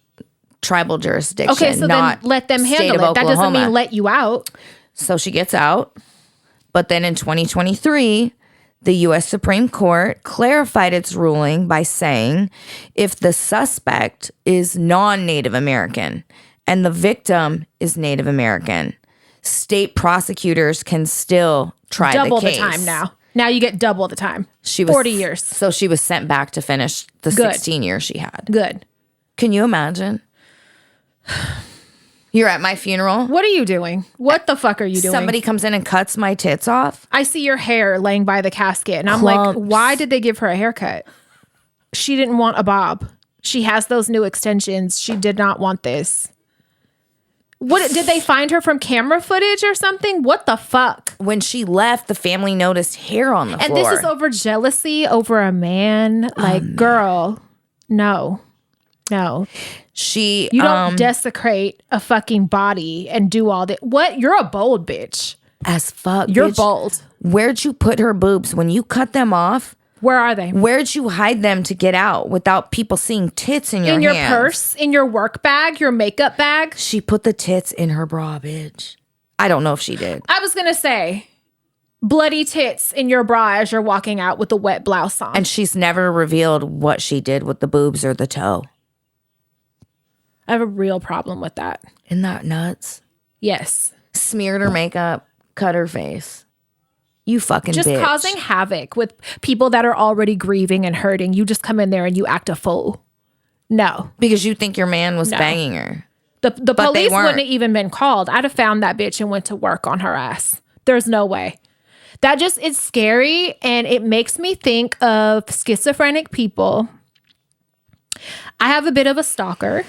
tribal jurisdiction. Okay, so then let them handle it. That doesn't mean let you out. So she gets out. But then in 2023, the U.S. Supreme Court clarified its ruling by saying if the suspect is non-Native American and the victim is Native American, state prosecutors can still try the case. Double the time now. Now you get double the time. 40 years. So she was sent back to finish the 16 years she had. Good. Can you imagine? You're at my funeral. What are you doing? What the fuck are you doing? Somebody comes in and cuts my tits off. I see your hair laying by the casket. And I'm like, why did they give her a haircut? She didn't want a bob. She has those new extensions. She did not want this. What did they find her from camera footage or something? What the fuck? When she left, the family noticed hair on the floor. And this is over jealousy over a man. Like, girl, no. You don't desecrate a fucking body and do all that. What? You're a bold bitch. As fuck. You're bitch. bold. Where'd you put her boobs when you cut them off? Where are they? Where'd you hide them to get out without people seeing tits in your hands? In your purse, in your work bag, your makeup bag. She put the tits in her bra, bitch. I don't know if she did. I was gonna say, bloody tits in your bra as you're walking out with a wet blouse on. And she's never revealed what she did with the boobs or the toe. I have a real problem with that. Isn't that nuts? Yes. Smeared her makeup, cut her face. You fucking just bitch. Causing havoc with people that are already grieving and hurting. You just come in there and you act a fool. No. Because you think your man was banging her. The police wouldn't have even been called. I'd have found that bitch and went to work on her ass. There's no way. That just, it's scary, and it makes me think of schizophrenic people. I have a bit of a stalker.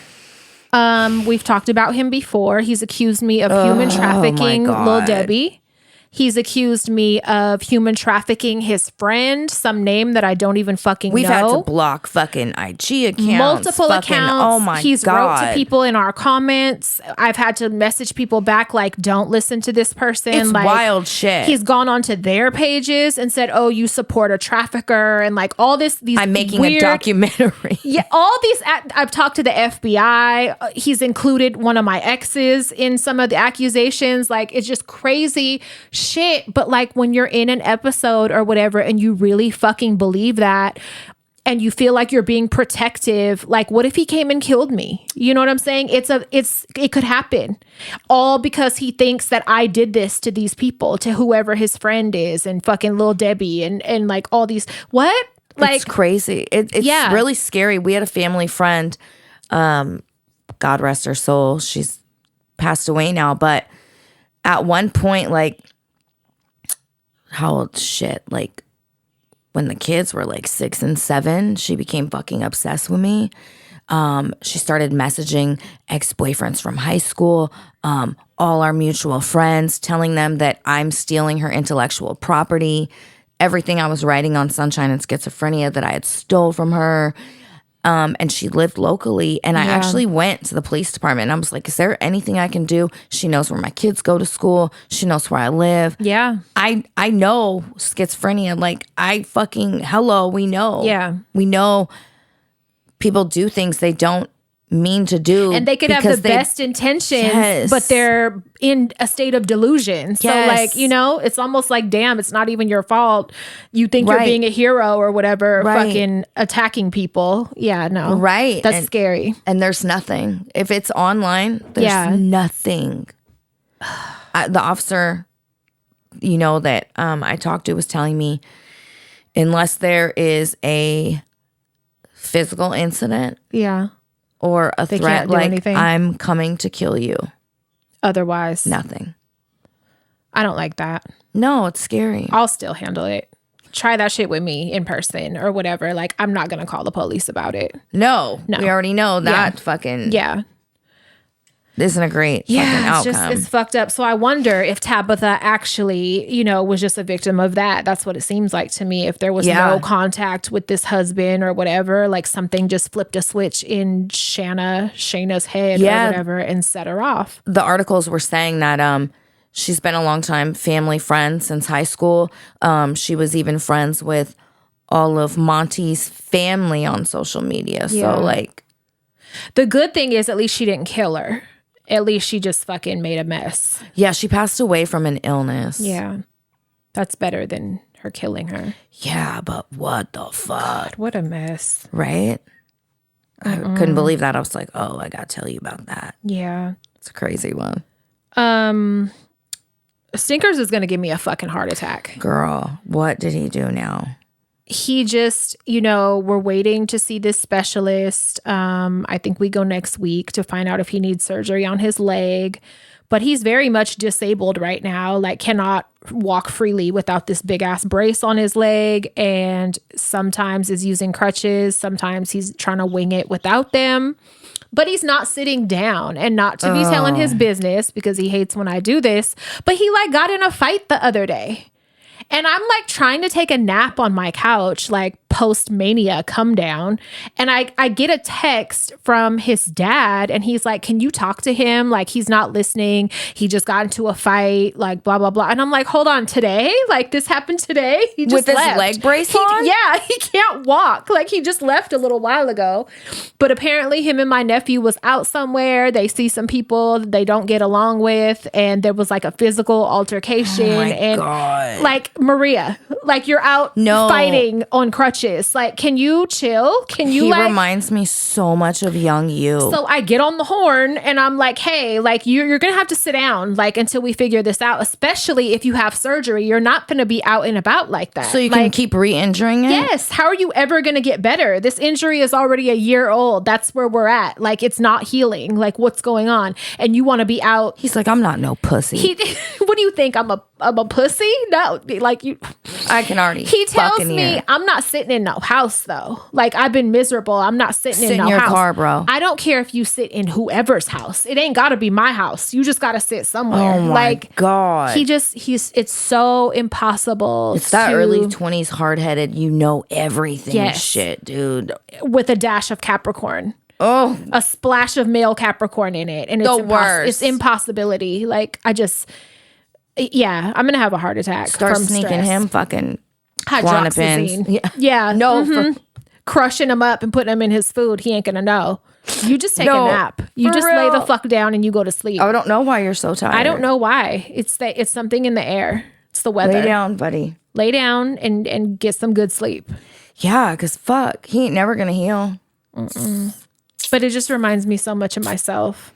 We've talked about him before. He's accused me of human trafficking Lil Debbie. He's accused me of human trafficking his friend, some name that I don't even fucking know. We've had to block fucking IG accounts. Multiple accounts. Oh my God. He's wrote to people in our comments. I've had to message people back like, don't listen to this person. It's like, wild shit. He's gone onto their pages and said, oh, you support a trafficker and like all this. I'm making a documentary. Yeah, all these. I've talked to the FBI. He's included one of my exes in some of the accusations. Like, it's just crazy shit. But like when you're in an episode or whatever and you really fucking believe that and you feel like you're being protective, like what if he came and killed me? You know what I'm saying? It could happen all because he thinks that I did this to these people, to whoever his friend is, and fucking Lil Debbie and like all these what? Like, it's crazy. It's really scary. We had a family friend, God rest her soul. She's passed away now, but at one point, like, how old shit? Like, when the kids were like 6 and 7, she became fucking obsessed with me. She started messaging ex-boyfriends from high school, all our mutual friends, telling them that I'm stealing her intellectual property, everything I was writing on Sunshine and Schizophrenia that I had stole from her. And she lived locally, and I actually went to the police department, and I was like, is there anything I can do? She knows where my kids go to school. She knows where I live. Yeah. I know schizophrenia. Like, we know. Yeah. We know people do things they don't mean to do. And they could have the best intentions, but they're in a state of delusion. So like, you know, it's almost like, damn, it's not even your fault. You think you're being a hero or whatever, fucking attacking people. Yeah, no. Right. That's scary. And there's nothing. If it's online, there's nothing. The officer, you know, that I talked to was telling me, unless there is a physical incident. Yeah. Or a threat like, anything. I'm coming to kill you. Otherwise. Nothing. I don't like that. No, it's scary. I'll still handle it. Try that shit with me in person or whatever. Like, I'm not going to call the police about it. No. We already know that fucking... Yeah. Isn't a great fucking outcome. It's fucked up. So I wonder if Tabitha actually, you know, was just a victim of that. That's what it seems like to me. If there was no contact with this husband or whatever, like something just flipped a switch in Shayna's head or whatever and set her off. The articles were saying that she's been a long time family friend since high school. She was even friends with all of Monty's family on social media. So like... The good thing is at least she didn't kill her. At least she just fucking made a mess. Yeah, she passed away from an illness. Yeah. That's better than her killing her. Yeah, but what the fuck? God, what a mess. Right? I couldn't believe that. I was like, oh, I got to tell you about that. Yeah. It's a crazy one. Stinkers is going to give me a fucking heart attack. Girl, what did he do now? He just, we're waiting to see this specialist. I think we go next week to find out if he needs surgery on his leg. But he's very much disabled right now, like cannot walk freely without this big ass brace on his leg. And sometimes is using crutches. Sometimes he's trying to wing it without them. But he's not sitting down, and not to be telling his business because he hates when I do this. But he like got in a fight the other day. And I'm like trying to take a nap on my couch, like post mania come down. And I get a text from his dad, and he's like, can you talk to him? Like, he's not listening. He just got into a fight, like blah, blah, blah. And I'm like, hold on, today? Like this happened today? He just with left. His leg brace on? Yeah, he can't walk. Like he just left a little while ago. But apparently him and my nephew was out somewhere. They see some people they don't get along with. And there was like a physical altercation. Oh my and God. like, Maria, like you're out fighting on crutches. Like, can you chill? Can you He reminds me so much of young you. So I get on the horn and I'm like, hey, like you're going to have to sit down like until we figure this out, especially if you have surgery. You're not going to be out and about like that. So you can keep re-injuring it? Yes. How are you ever going to get better? This injury is already a year old. That's where we're at. Like it's not healing. Like what's going on? And you want to be out. He's like, I'm not no pussy. What do you think? I'm a pussy? No, like you. I can already. He tells me I'm not sitting in no house though. Like I've been miserable. I'm not sitting in no your house. car, bro. I don't care if you sit in whoever's house. It ain't got to be my house. You just got to sit somewhere. Oh my God. It's so impossible. It's that early 20s hard-headed, everything shit, dude. With a dash of Capricorn. Oh, a splash of male Capricorn in it. And the worst. It's impossibility. Like I'm going to have a heart attack. Start from sneaking stress. him fucking hydroxyzine. Yeah. No. Crushing him up and putting him in his food. He ain't going to know. You just take a nap. You just lay the fuck down and you go to sleep. I don't know why you're so tired. I don't know why. It's something in the air. It's the weather. Lay down, buddy. Lay down and get some good sleep. Yeah, because fuck, he ain't never going to heal. But it just reminds me so much of myself.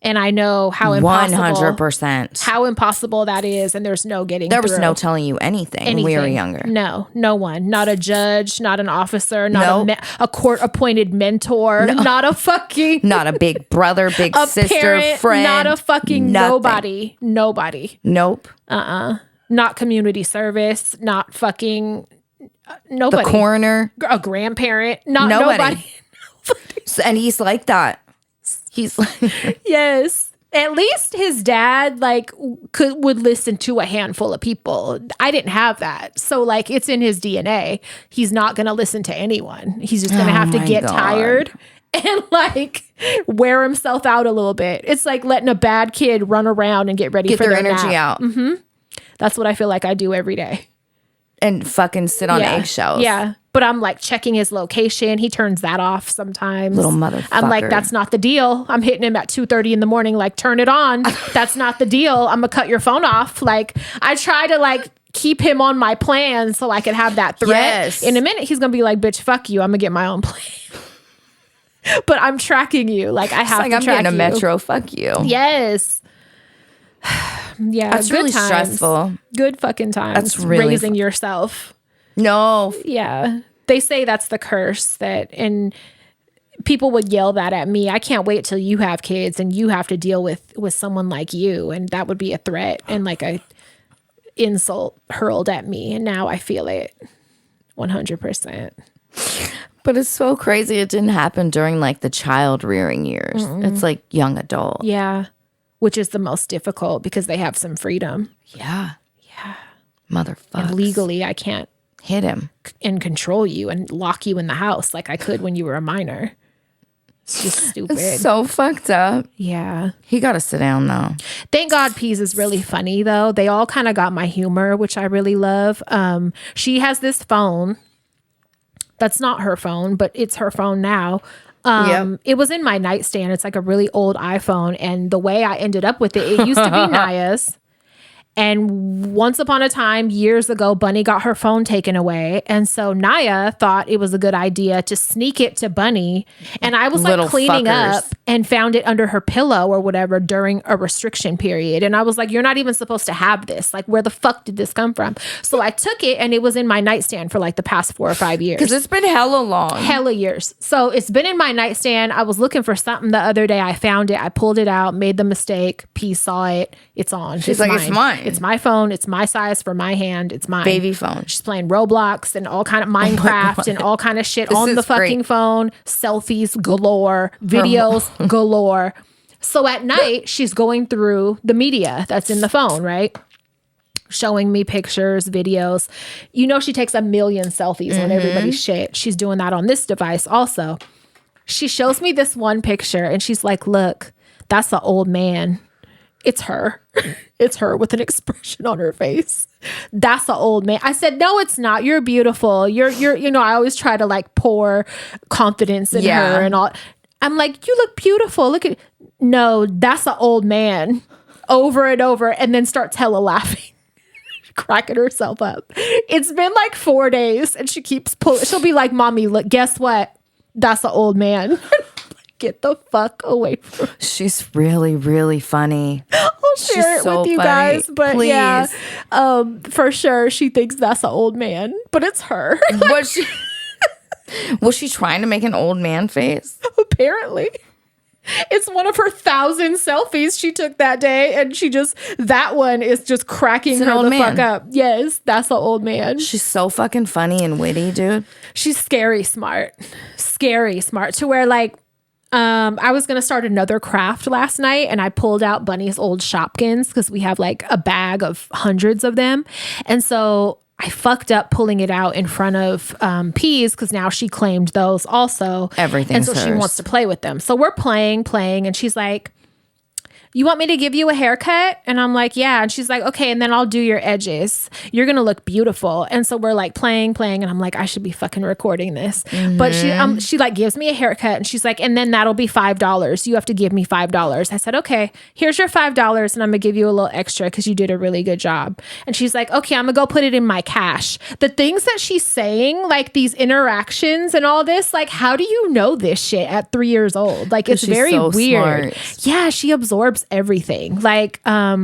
And I know how impossible 100% how impossible that is, and there's no getting there was through. no telling you anything when we were younger. No one. Not a judge, not an officer, not a court-appointed mentor, not a fucking... Not a big brother, big sister, parent, friend. Not a fucking nothing. Nobody. Nope. Not community service, not fucking... nobody. The coroner. A grandparent, not nobody. And he's like that. He's like, yes. At least his dad would listen to a handful of people. I didn't have that. So it's in his DNA. He's not going to listen to anyone. He's just going to have to get tired and wear himself out a little bit. It's like letting a bad kid run around and get ready for their energy nap. out. Mm-hmm. That's what I feel like I do every day. And fucking sit on eggshells. Yeah. But I'm checking his location. He turns that off sometimes. Little motherfucker. I'm like, that's not the deal. I'm hitting him at 2:30 in the morning. Turn it on. That's not the deal. I'm gonna cut your phone off. I try to keep him on my plan so I can have that threat. Yes. In a minute, he's gonna be like, bitch, fuck you. I'm gonna get my own plan. But I'm tracking you. I have to track you. I'm getting a metro. Fuck you. Yes. Yeah. That's really stressful. Good fucking times. That's really raising yourself. No. Yeah. They say that's the curse and people would yell that at me. I can't wait till you have kids and you have to deal with someone like you. And that would be a threat and a insult hurled at me. And now I feel it 100%. But it's so crazy. It didn't happen during the child rearing years. It's young adult. Yeah. Which is the most difficult because they have some freedom. Yeah. Yeah. Motherfucker. And legally, I can't hit him and control you and lock you in the house like I could when you were a minor. It's just stupid. It's so fucked up. Yeah. He got to sit down though. Thank God Peez is really funny though. They all kind of got my humor, which I really love. She has this phone. That's not her phone, but it's her phone now. It was in my nightstand. It's like a really old iPhone. And the way I ended up with it used to be Nyah's. And once upon a time, years ago, Bunny got her phone taken away. And so Nyah thought it was a good idea to sneak it to Bunny. And I was like cleaning up and found it under her pillow or whatever during a restriction period. And I was like, you're not even supposed to have this. Like, where the fuck did this come from? So I took it and it was in my nightstand for like the past 4 or 5 years. Because it's been hella long. Hella years. So it's been in my nightstand. I was looking for something the other day. I found it. I pulled it out, made the mistake. Peez saw it. It's on. She's like, it's mine. It's my phone. It's my size for my hand. It's mine. Baby phone. She's playing Roblox and all kind of Minecraft and all kind of shit on the fucking phone. Selfies galore. Videos galore. So at night, she's going through the media that's in the phone, right? Showing me pictures, videos. You know, she takes a million selfies on everybody's shit. She's doing that on this device also. She shows me this one picture and she's like, look, that's an old man. It's her. It's her with an expression on her face. That's the old man. I said, no, it's not. You're beautiful. You're, you know, I always try to like pour confidence in her and all. I'm like, you look beautiful. Look at, no, that's an old man, over and over. And then starts hella laughing, cracking herself up. It's been like 4 days and she keeps pulling. She'll be like, mommy, look, guess what? That's an old man. Get the fuck away from her. She's really, really funny. I'll share it with you guys. But please. Yeah, for sure, she thinks that's an old man, but it's her. Was she trying to make an old man face? Apparently. It's one of her 1,000 selfies she took that day, and that one is just cracking her the fuck up. Yes, that's an old man. She's so fucking funny and witty, dude. She's scary smart. Scary smart to where like, I was going to start another craft last night and I pulled out Bunny's old Shopkins because we have like a bag of hundreds of them. And so I fucked up pulling it out in front of Peez because now she claimed those also. Everything's And so hers. she wants to play with them. So we're playing, and she's like, you want me to give you a haircut? And I'm like, yeah. And she's like, okay, and then I'll do your edges. You're going to look beautiful. And so we're like playing. And I'm like, I should be fucking recording this. But she like gives me a haircut and she's like, and then that'll be $5. You have to give me $5. I said, okay, here's your $5 and I'm going to give you a little extra because you did a really good job. And she's like, okay, I'm going to go put it in my cash. The things that she's saying, like these interactions and all this, like, how do you know this shit at 3 years old? Like, it's very so weird. Smart. Yeah, she absorbs everything. Like, I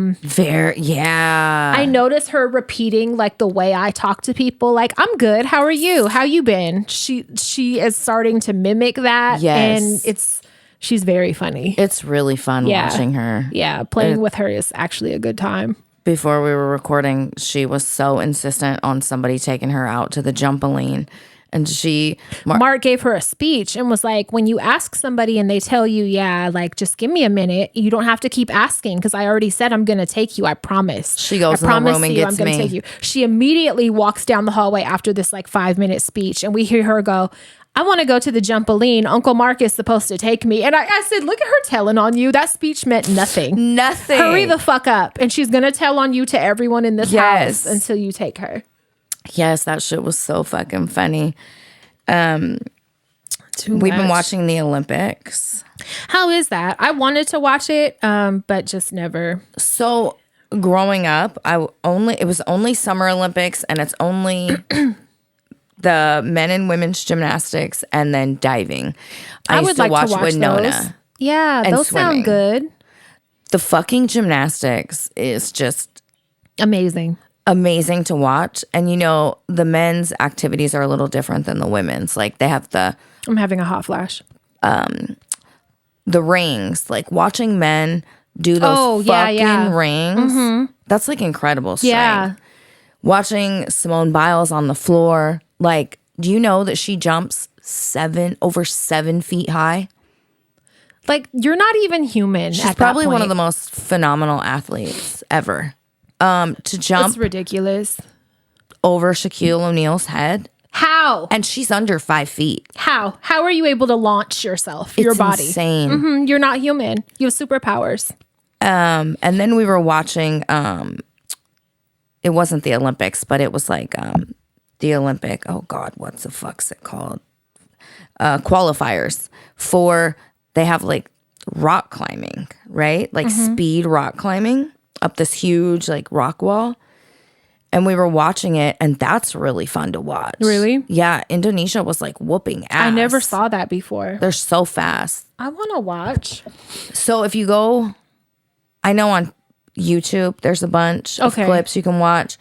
notice her repeating like the way I talk to people. Like, I'm good. How are you? How you been? She is starting to mimic that. Yes. And she's very funny. It's really fun watching her. Yeah. Playing with her is actually a good time. Before we were recording, she was so insistent on somebody taking her out to the Jumpaline. And Mark gave her a speech and was like, when you ask somebody and they tell you, yeah, like, just give me a minute. You don't have to keep asking because I already said I'm going to take you. I promise. She goes in the room and gets me. Take you. She immediately walks down the hallway after this like 5-minute speech. And we hear her go, I want to go to the Jumpaline. Uncle Mark is supposed to take me. And I said, look at her telling on you. That speech meant nothing. Nothing. Hurry the fuck up. And she's going to tell on you to everyone in this house until you take her. Yes, that shit was so fucking funny. We've been watching the Olympics. How is that? I wanted to watch it, but just never. So growing up, it was only Summer Olympics, and it's only the men and women's gymnastics, and then diving. I used to watch Winona. Those. Yeah, those swimming. Sound good. The fucking gymnastics is just amazing to watch. And you know, the men's activities are a little different than the women's. Like they have I'm having a hot flash. The rings, like watching men do those rings. That's like incredible strength. Yeah. Watching Simone Biles on the floor. Like, do you know that she jumps over 7 feet high? Like, you're not even human. She's probably one of the most phenomenal athletes ever. To jump, it's ridiculous, over Shaquille O'Neal's head. How? And she's under 5 feet. How are you able to launch yourself? Your body? It's insane. You're not human. You have superpowers. And then we were watching. It wasn't the Olympics, but it was like the Olympic. Oh God, what's the fuck's it called? qualifiers for, they have like rock climbing, right? Like speed rock climbing up this huge like rock wall. And we were watching it, and that's really fun to watch. Really? Yeah, Indonesia was like whooping ass. I never saw that before. They're so fast. I want to watch. So if you go, I know on YouTube, there's a bunch of clips you can watch.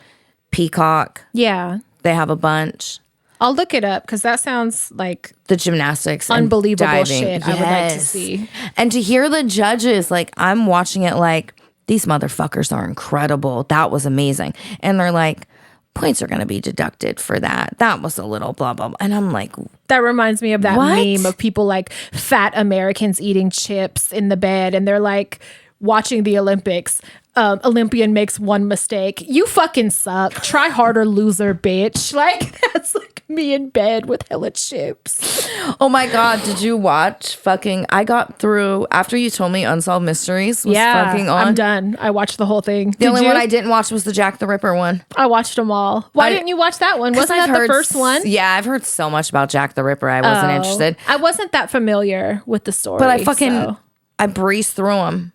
Peacock. Yeah. They have a bunch. I'll look it up because that sounds like the gymnastics. Unbelievable shit. Yes. I would like to see. And to hear the judges, like I'm watching it like, these motherfuckers are incredible. That was amazing. And they're like, points are going to be deducted for that. That was a little blah, blah, blah. And I'm like, that reminds me of that meme of people like fat Americans eating chips in the bed. And they're like watching the Olympics. Olympian makes one mistake. You fucking suck. Try harder, loser, bitch. Like, that's like me in bed with hella chips. Oh my God. Did you watch I got through, after you told me Unsolved Mysteries was fucking on. I'm done. I watched the whole thing. The only one I didn't watch was the Jack the Ripper one. I watched them all. Why didn't you watch that one? Wasn't that the first one? Yeah, I've heard so much about Jack the Ripper. I wasn't interested. I wasn't that familiar with the story. But I breezed through them.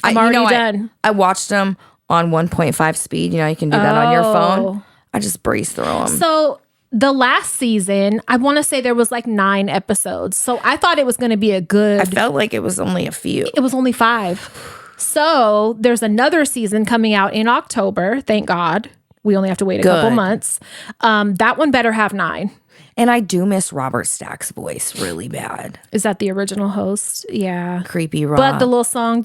I'm already done. I watched them on 1.5 speed. You know, you can do that on your phone. I just breezed through them. So the last season, I want to say there was like 9 episodes. So I thought it was going to be a good... I felt like it was only a few. It was only 5. So there's another season coming out in October. Thank God. We only have to wait a couple months. That one better have 9. And I do miss Robert Stack's voice really bad. Is that the original host? Yeah. Creepy Rob. But the little song,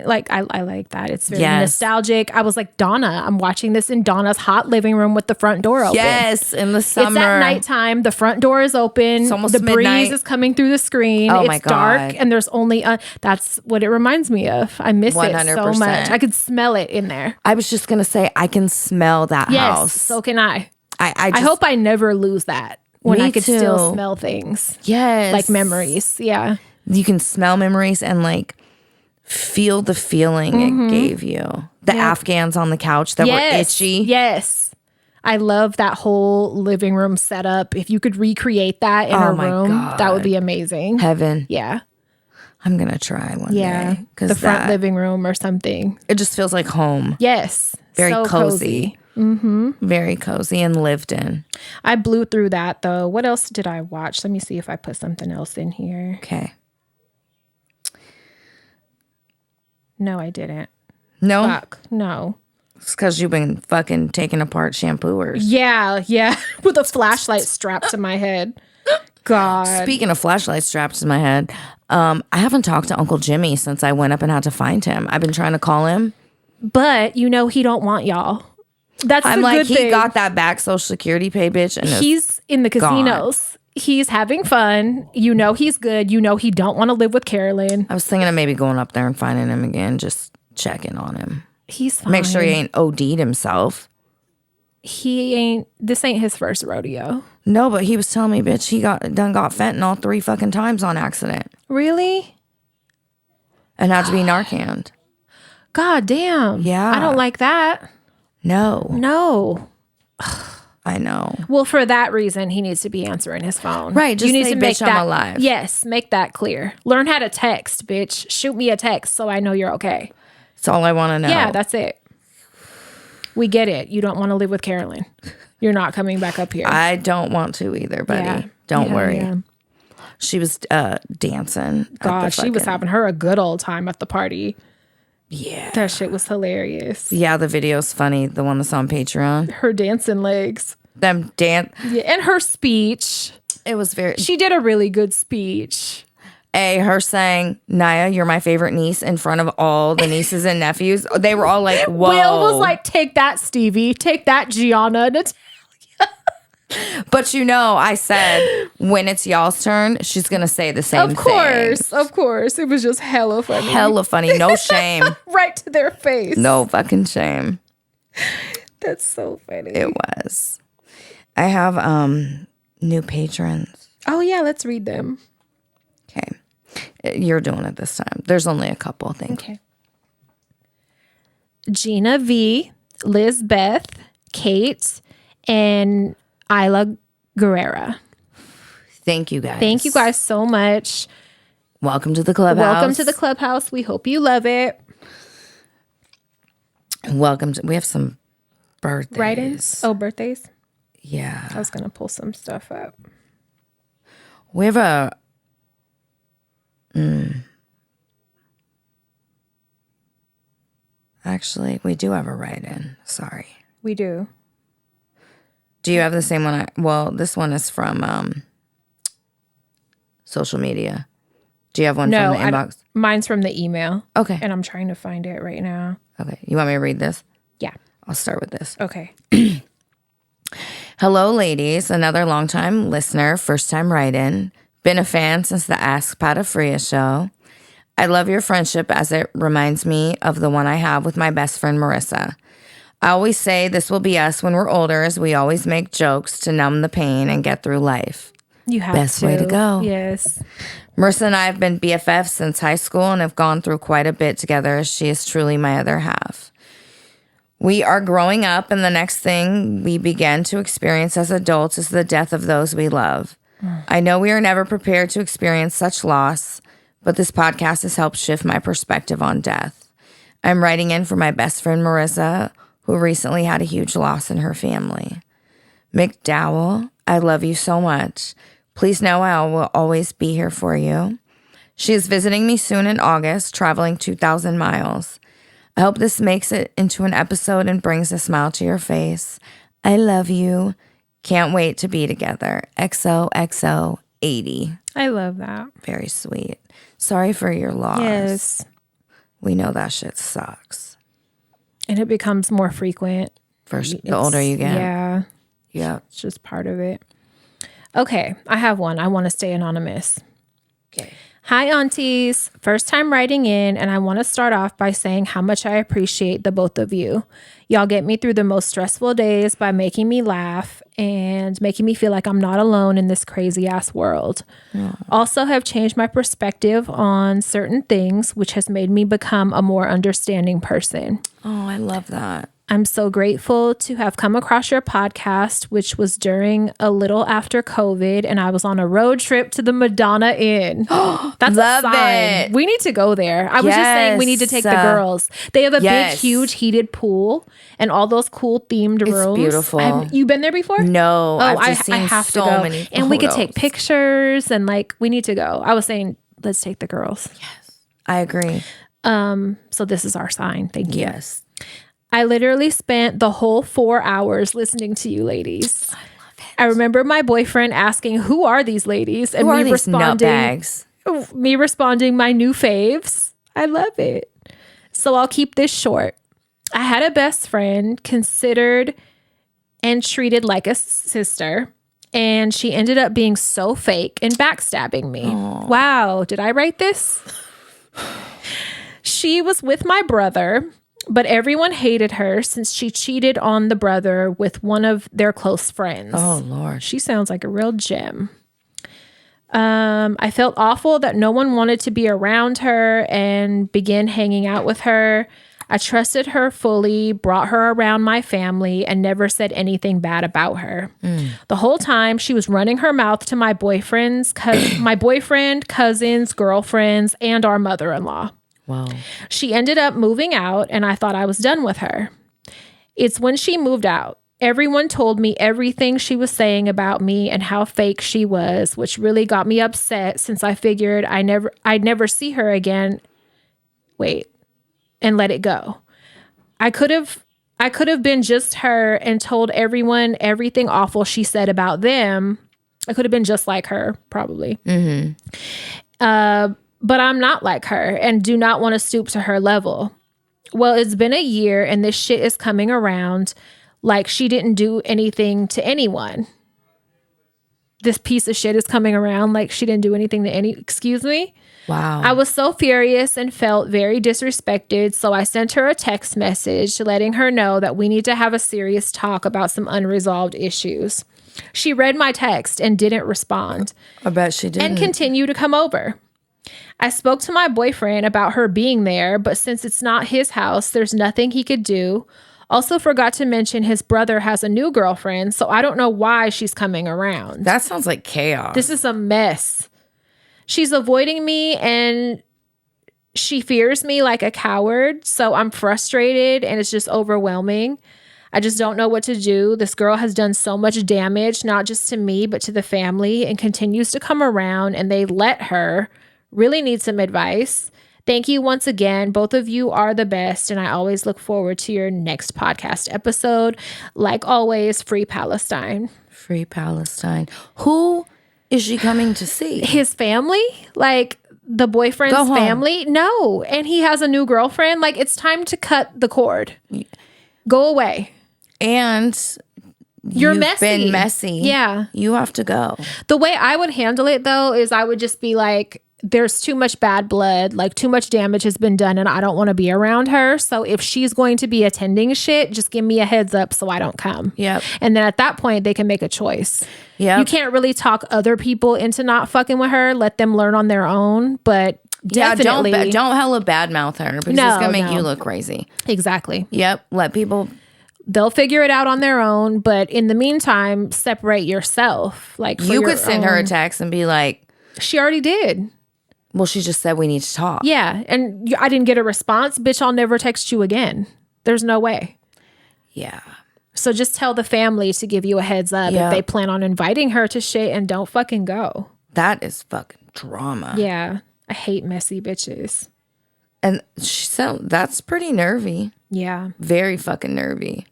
like I like that. It's very nostalgic. I was like, Donna, I'm watching this in Donna's hot living room with the front door open. Yes, in the summer. It's at nighttime. The front door is open. It's almost the midnight. breeze is coming through the screen. Oh it's my God. dark and there's only that's what it reminds me of. I miss 100%. It so much. I could smell it in there. I was just gonna say I can smell that house. So can I. I hope I never lose that. When I could too. still smell things. Yes. Like memories. Yeah. You can smell memories and like feel the feeling it gave you. The Afghans on the couch that were itchy. Yes. I love that whole living room setup. If you could recreate that in a room, that would be amazing. Heaven. Yeah. I'm going to try one day. The front living room or something. It just feels like home. Yes. Very cozy. Very cozy and lived in. I blew through that though. What else did I watch? Let me see if I put something else in here. Okay. No, I didn't. No? Fuck. No. It's because you've been fucking taking apart shampooers. Yeah. With a flashlight strapped to my head. God. Speaking of flashlights strapped to my head, I haven't talked to Uncle Jimmy since I went up and had to find him. I've been trying to call him. But, he don't want y'all. That's I'm the like, good he thing. got that back Social Security pay, bitch. And he's in the casinos. Gone. He's having fun. He's good. He don't want to live with Carolyn. I was thinking of maybe going up there and finding him again, just checking on him. He's fine. Make sure he ain't OD'd himself. This ain't his first rodeo. No, but he was telling me, bitch, he got fentanyl 3 fucking times on accident. Really? And had to be Narcan. God damn. Yeah. I don't like that. No. I know. Well, for that reason, he needs to be answering his phone. Right. Just you need to make that, I'm alive. Yes. Make that clear. Learn how to text, bitch. Shoot me a text so I know you're okay. That's all I want to know. Yeah, that's it. We get it. You don't want to live with Carolyn. You're not coming back up here. I don't want to either, buddy. Yeah. Don't worry. Yeah. She was dancing. God, she was having her a good old time at the party. Yeah. That shit was hilarious. Yeah, the video's funny. The one that's on Patreon. Her dancing legs. Them dance. Yeah, and her speech. It was She did a really good speech. Her saying, Nyah, you're my favorite niece in front of all the nieces and nephews. They were all like, whoa. Will was like, take that, Stevie. Take that, Gianna. But I said, when it's y'all's turn, she's going to say the same thing. Of course. It was just hella funny. Hella funny. No shame. Right to their face. No fucking shame. That's so funny. It was. I have new patrons. Oh, yeah. Let's read them. Okay. You're doing it this time. There's only a couple, I think. Okay. Gina V, Liz Beth, Kate, and Isla Guerrera. Thank you guys. Thank you guys so much. Welcome to the clubhouse. Welcome to the clubhouse. We hope you love it. We have some birthdays. Write-ins? Oh, birthdays? Yeah. I was going to pull some stuff up. We have a... Actually, we do have a write-in. Sorry. We do. Do you have the same one? Well, this one is from social media. Do you have one from the inbox? Mine's from the email. Okay. And I'm trying to find it right now. Okay. You want me to read this? Yeah. I'll start with this. Okay. Hello, ladies. Another longtime listener, first-time write-in. Been a fan since the Ask Pat of Fria show. I love your friendship as it reminds me of the one I have with my best friend, Marissa. I always say this will be us when we're older, as we always make jokes to numb the pain and get through life. You have Best way to go. Yes. Marissa and I have been BFFs since high school and have gone through quite a bit together, as she is truly my other half. We are growing up, and the next thing we begin to experience as adults is the death of those we love. I know we are never prepared to experience such loss, but this podcast has helped shift my perspective on death. I'm writing in for my best friend, Marissa, who recently had a huge loss in her family. McDowell, I love you so much. Please know I will always be here for you. She is visiting me soon in August, traveling 2,000 miles. I hope this makes it into an episode and brings a smile to your face. I love you. Can't wait to be together. XOXO 80. I love that. Very sweet. Sorry for your loss. Yes. We know that shit sucks. And it becomes more frequent. The older you get. Yeah. Yeah. It's just part of it. Okay. I have one. I want to stay anonymous. Okay. Hi, aunties. First time writing in, and I want to start off by saying how much I appreciate the both of you. Y'all get me through the most stressful days by making me laugh and making me feel like I'm not alone in this crazy ass world. Also have changed my perspective on certain things, which has made me become a more understanding person. Oh, I love that. I'm so grateful to have come across your podcast, which was during a little after COVID, and I was on a road trip to the Madonna Inn. That's love a sign. it. We need to go there. I was just saying we need to take the girls. They have a big, huge heated pool and all those cool themed rooms. Beautiful. You been there before? No, I've just seen I have so to go. Many photos. And we could take pictures and we need to go. I was saying, let's take the girls. Yes, I agree. So this is our sign. Thank you. Yes. I literally spent the whole 4 hours listening to you ladies. I love it. I remember my boyfriend asking, who are these ladies? And me responding my new faves. I love it. So I'll keep this short. I had a best friend considered and treated like a sister, and she ended up being so fake and backstabbing me. Aww. Wow, did I write this? She was with my brother, but everyone hated her since she cheated on the brother with one of their close friends. Oh, Lord. She sounds like a real gem. I felt awful that no one wanted to be around her and began hanging out with her. I trusted her fully, brought her around my family, and never said anything bad about her. The whole time, she was running her mouth to my boyfriend, cousins, girlfriends, and our mother-in-law. Wow. She ended up moving out, and I thought I was done with her. It's when she moved out. Everyone told me everything she was saying about me and how fake she was, which really got me upset since I figured I'd never see her again. And let it go. I could have been just her and told everyone everything awful she said about them. I could have been just like her, probably. Mm-hmm. But I'm not like her and do not want to stoop to her level. Well, it's been a year and this shit is coming around like she didn't do anything to anyone. This piece of shit is coming around like she didn't do anything to excuse me? Wow. I was so furious and felt very disrespected, so I sent her a text message letting her know that we need to have a serious talk about some unresolved issues. She read my text and didn't respond. I bet she didn't. And continued to come over. I spoke to my boyfriend about her being there, but since it's not his house, there's nothing he could do. Also forgot to mention his brother has a new girlfriend, so I don't know why she's coming around. That sounds like chaos. This is a mess. She's avoiding me and she fears me like a coward, so I'm frustrated and it's just overwhelming. I just don't know what to do. This girl has done so much damage, not just to me, but to the family, and continues to come around, and they let her. Really need some advice. Thank you once again. Both of you are the best, and I always look forward to your next podcast episode. Like always, Free Palestine. Free Palestine. Who is she coming to see? His family? Like the boyfriend's family? No. And he has a new girlfriend. Like, it's time to cut the cord. Go away. And you've been messy. Yeah. You have to go. The way I would handle it, though, is I would just be like, there's too much bad blood, like too much damage has been done, and I don't want to be around her. So if she's going to be attending shit, just give me a heads up so I don't come. Yep. And then at that point, they can make a choice. Yeah. You can't really talk other people into not fucking with her. Let them learn on their own. But definitely, don't hella badmouth her because it's gonna make you look crazy. Exactly. Yep. Let people. They'll figure it out on their own. But in the meantime, separate yourself. Like you could send her a text and be like, she already did. Well, she just said we need to talk. Yeah. And I didn't get a response. Bitch, I'll never text you again. There's no way. Yeah. So just tell the family to give you a heads up if they plan on inviting her to shit, and don't fucking go. That is fucking drama. Yeah. I hate messy bitches. And that's pretty nervy. Yeah. Very fucking nervy.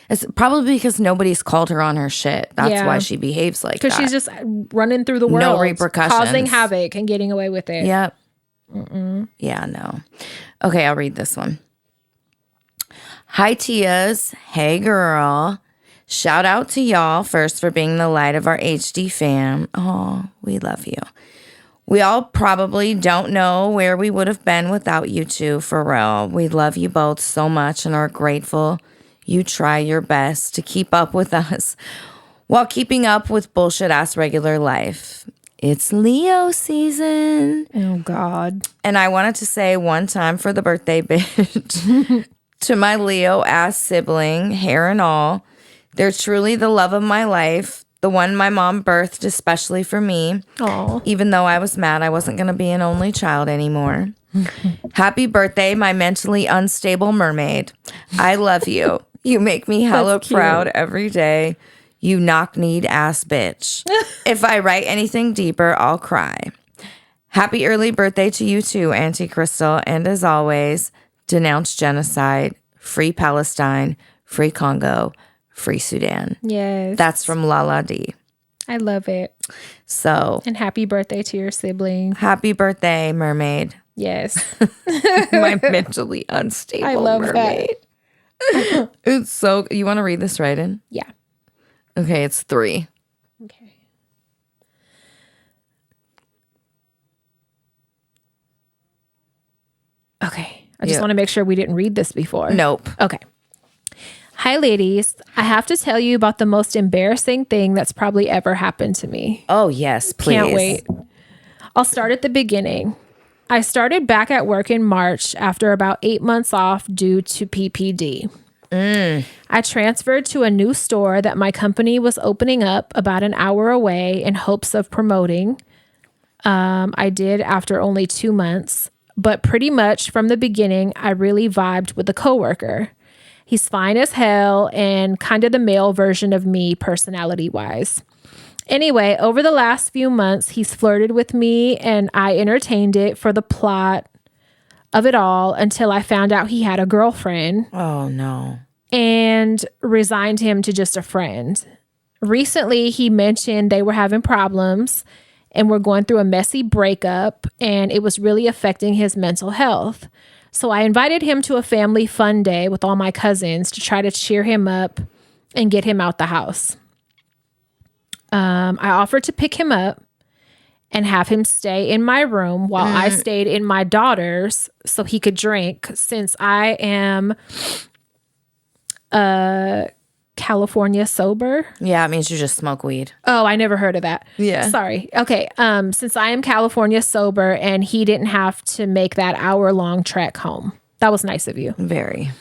It's probably because nobody's called her on her shit. That's why she behaves like that. Because she's just running through the world. No repercussions. Causing havoc and getting away with it. Yep. Yeah, no. Okay, I'll read this one. Hi, Tias. Hey, girl. Shout out to y'all first for being the light of our HD fam. Oh, we love you. We all probably don't know where we would have been without you two, for real. We love you both so much and are grateful you try your best to keep up with us while keeping up with bullshit-ass regular life. It's Leo season. Oh, God. And I wanted to say one time for the birthday bitch to my Leo-ass sibling, hair and all, they're truly the love of my life, the one my mom birthed especially for me. Aww. Even though I was mad I wasn't going to be an only child anymore. Happy birthday, my mentally unstable mermaid. I love you. You make me hella proud every day. You knock-kneed ass bitch. If I write anything deeper, I'll cry. Happy early birthday to you too, Auntie Crystal. And as always, denounce genocide, free Palestine, free Congo, free Sudan. Yes. That's from Lala D. I love it. So. And happy birthday to your sibling. Happy birthday, mermaid. Yes. My mentally unstable I love mermaid. that. It's so. You want to read this right in? Yeah. Okay, it's 3. Okay. Okay. I just want to make sure we didn't read this before. Nope. Okay. Hi, ladies. I have to tell you about the most embarrassing thing that's probably ever happened to me. Oh, yes, please. Can't wait. I'll start at the beginning. I started back at work in March after about 8 months off due to PPD. I transferred to a new store that my company was opening up about an hour away in hopes of promoting. I did after only 2 months, but pretty much from the beginning, I really vibed with the coworker. He's fine as hell and kind of the male version of me personality-wise. Anyway, over the last few months, he's flirted with me and I entertained it for the plot of it all until I found out he had a girlfriend. Oh, no. And resigned him to just a friend. Recently, he mentioned they were having problems and were going through a messy breakup, and it was really affecting his mental health. So I invited him to a family fun day with all my cousins to try to cheer him up and get him out the house. I offered to pick him up and have him stay in my room while I stayed in my daughter's so he could drink, since I am California sober. Yeah, it means you just smoke weed. Oh, I never heard of that. Yeah. Sorry. Okay. Since I am California sober and he didn't have to make that hour-long trek home. That was nice of you. Very.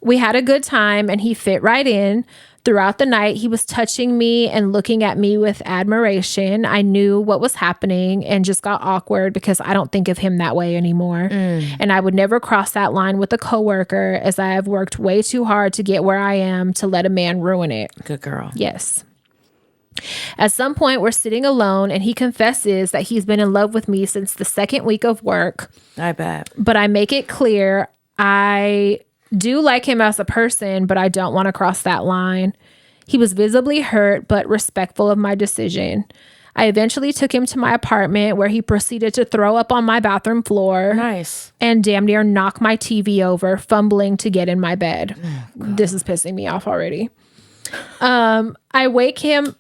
We had a good time and he fit right in. Throughout the night, he was touching me and looking at me with admiration. I knew what was happening and just got awkward because I don't think of him that way anymore. And I would never cross that line with a coworker, as I have worked way too hard to get where I am to let a man ruin it. Good girl. Yes. At some point, we're sitting alone and he confesses that he's been in love with me since the second week of work. I bet. But I make it clear I do like him as a person, but I don't want to cross that line. He was visibly hurt, but respectful of my decision. I eventually took him to my apartment where he proceeded to throw up on my bathroom floor. Nice. And damn near knock my TV over, fumbling to get in my bed. This is pissing me off already. I wake him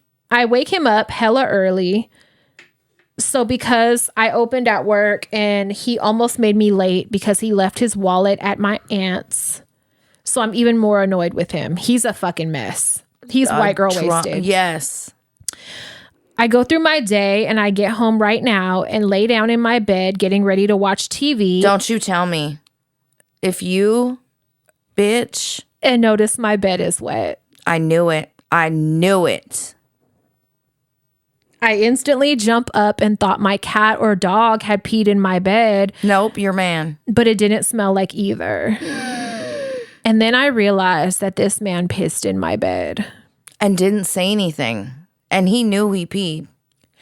up hella early. So because I opened at work and he almost made me late because he left his wallet at my aunt's. So I'm even more annoyed with him. He's a fucking mess. He's white girl wasted. Yes. I go through my day and I get home right now and lay down in my bed getting ready to watch TV. Don't you tell me. If you, bitch. And notice my bed is wet. I knew it. I knew it. I instantly jump up and thought my cat or dog had peed in my bed. Nope, your man. But it didn't smell like either. And then I realized that this man pissed in my bed. And didn't say anything. And he knew he peed.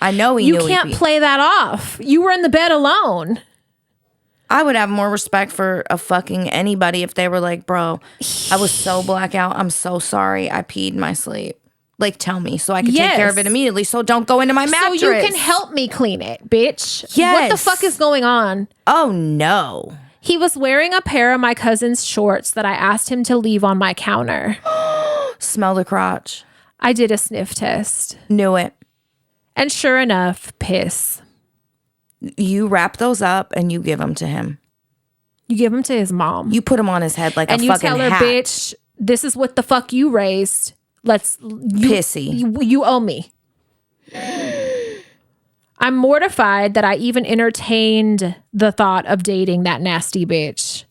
I know he knew he peed. You can't play that off. You were in the bed alone. I would have more respect for a fucking anybody if they were like, bro, I was so blackout. I'm so sorry. I peed in my sleep. Like, tell me so I can take care of it immediately. So don't go into my mattress. So you can help me clean it, bitch. Yes. What the fuck is going on? Oh, no. He was wearing a pair of my cousin's shorts that I asked him to leave on my counter. Smell the crotch. I did a sniff test. Knew it. And sure enough, piss. You wrap those up and you give them to him. You give them to his mom. You put them on his head like a fucking hat. And you tell her, bitch, this is what the fuck you raised. Pissy. You owe me. I'm mortified that I even entertained the thought of dating that nasty bitch.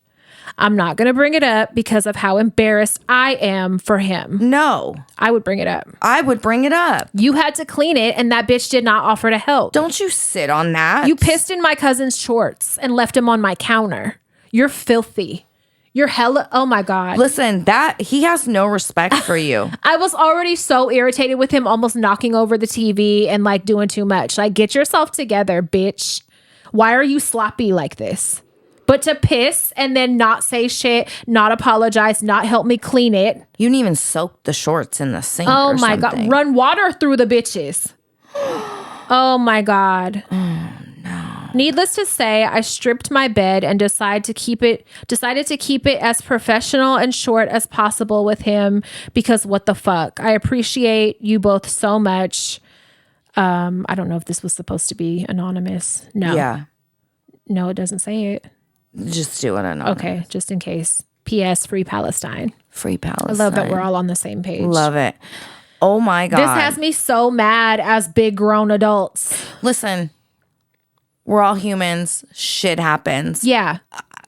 I'm not going to bring it up because of how embarrassed I am for him. No. I would bring it up. I would bring it up. You had to clean it and that bitch did not offer to help. Don't you sit on that. You pissed in my cousin's shorts and left him on my counter. You're filthy. You're hella, oh my God. Listen, he has no respect for you. I was already so irritated with him almost knocking over the TV and like doing too much. Like, get yourself together, bitch. Why are you sloppy like this? But to piss and then not say shit, not apologize, not help me clean it. You didn't even soak the shorts in the sink. Oh my God. Run water through the bitches. Oh my God. Oh no. Needless to say, I stripped my bed and decided to keep it as professional and short as possible with him because what the fuck? I appreciate you both so much. I don't know if this was supposed to be anonymous. No. Yeah. No, it doesn't say it. Just do it anonymous. Okay, just in case. P.S. Free Palestine. Free Palestine. I love that we're all on the same page. Love it. Oh my God. This has me so mad as big grown adults. Listen, we're all humans. Shit happens. Yeah.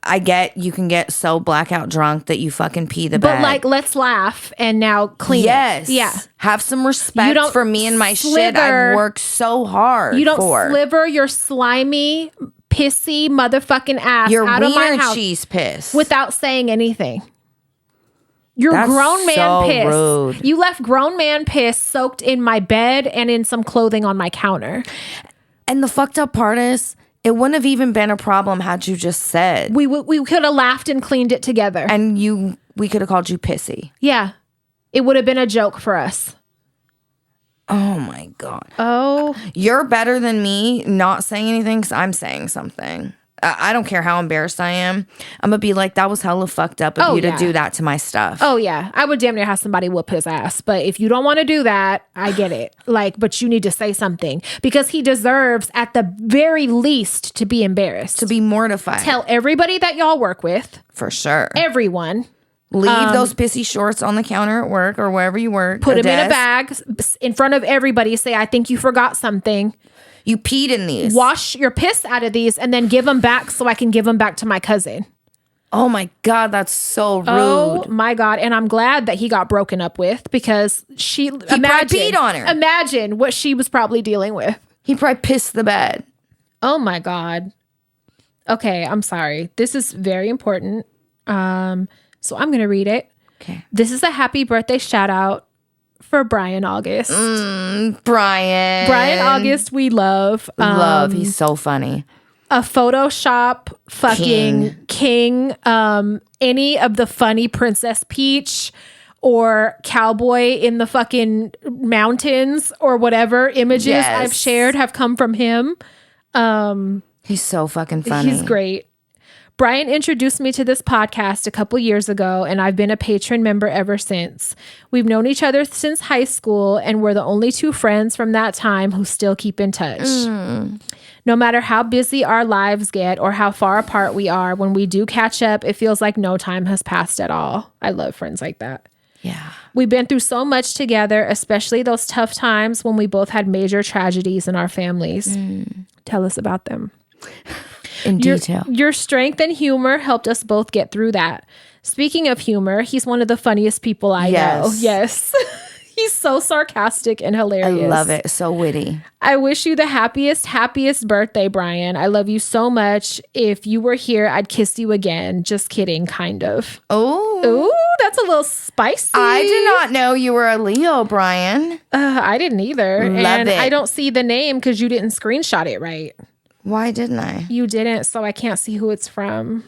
I get you can get so blackout drunk that you fucking pee the bed. But like, let's laugh and now clean it. Yeah. Have some respect for me and my shit I've worked so hard You don't for. Sliver your slimy, pissy motherfucking ass out of my house cheese piss without saying anything. You're That's grown man so piss. Rude. You left grown man piss soaked in my bed and in some clothing on my counter. And the fucked up part is, it wouldn't have even been a problem had you just said. We could have laughed and cleaned it together. And we could have called you pissy. Yeah. It would have been a joke for us. Oh my God. Oh. You're better than me not saying anything because I'm saying something. I don't care how embarrassed I am. I'm going to be like, that was hella fucked up of you to do that to my stuff. Oh, yeah. I would damn near have somebody whoop his ass. But if you don't want to do that, I get it. Like, but you need to say something. Because he deserves, at the very least, to be embarrassed. To be mortified. Tell everybody that y'all work with. For sure. Everyone. Leave those pissy shorts on the counter at work or wherever you work. Put them in a bag in front of everybody. Say, I think you forgot something. You peed in these. Wash your piss out of these and then give them back so I can give them back to my cousin. Oh my God, that's so rude. Oh my God. And I'm glad that he got broken up with because he probably beat on her. Imagine what she was probably dealing with. He probably pissed the bed. Oh my God. Okay, I'm sorry. This is very important. So I'm going to read it. Okay. This is a happy birthday shout out for Brian August. Brian. Brian August, we love. He's so funny. A Photoshop fucking king. Any of the funny Princess Peach or cowboy in the fucking mountains or whatever images I've shared have come from him. He's so fucking funny. He's great. Brian introduced me to this podcast a couple years ago, and I've been a patron member ever since. We've known each other since high school, and we're the only two friends from that time who still keep in touch. No matter how busy our lives get or how far apart we are, when we do catch up, it feels like no time has passed at all. I love friends like that. Yeah. We've been through so much together, especially those tough times when we both had major tragedies in our families. Tell us about them. In detail. Your strength and humor helped us both get through that. Speaking of humor, he's one of the funniest people I know. Yes. He's so sarcastic and hilarious. I love it. So witty. I wish you the happiest birthday, Brian. I love you so much. If you were here, I'd kiss you again. Just kidding, kind of. Oh. Ooh, that's a little spicy. I did not know you were a Leo, Brian. I didn't either. Love it. I don't see the name because you didn't screenshot it right. Why didn't I? You didn't, so I can't see who it's from.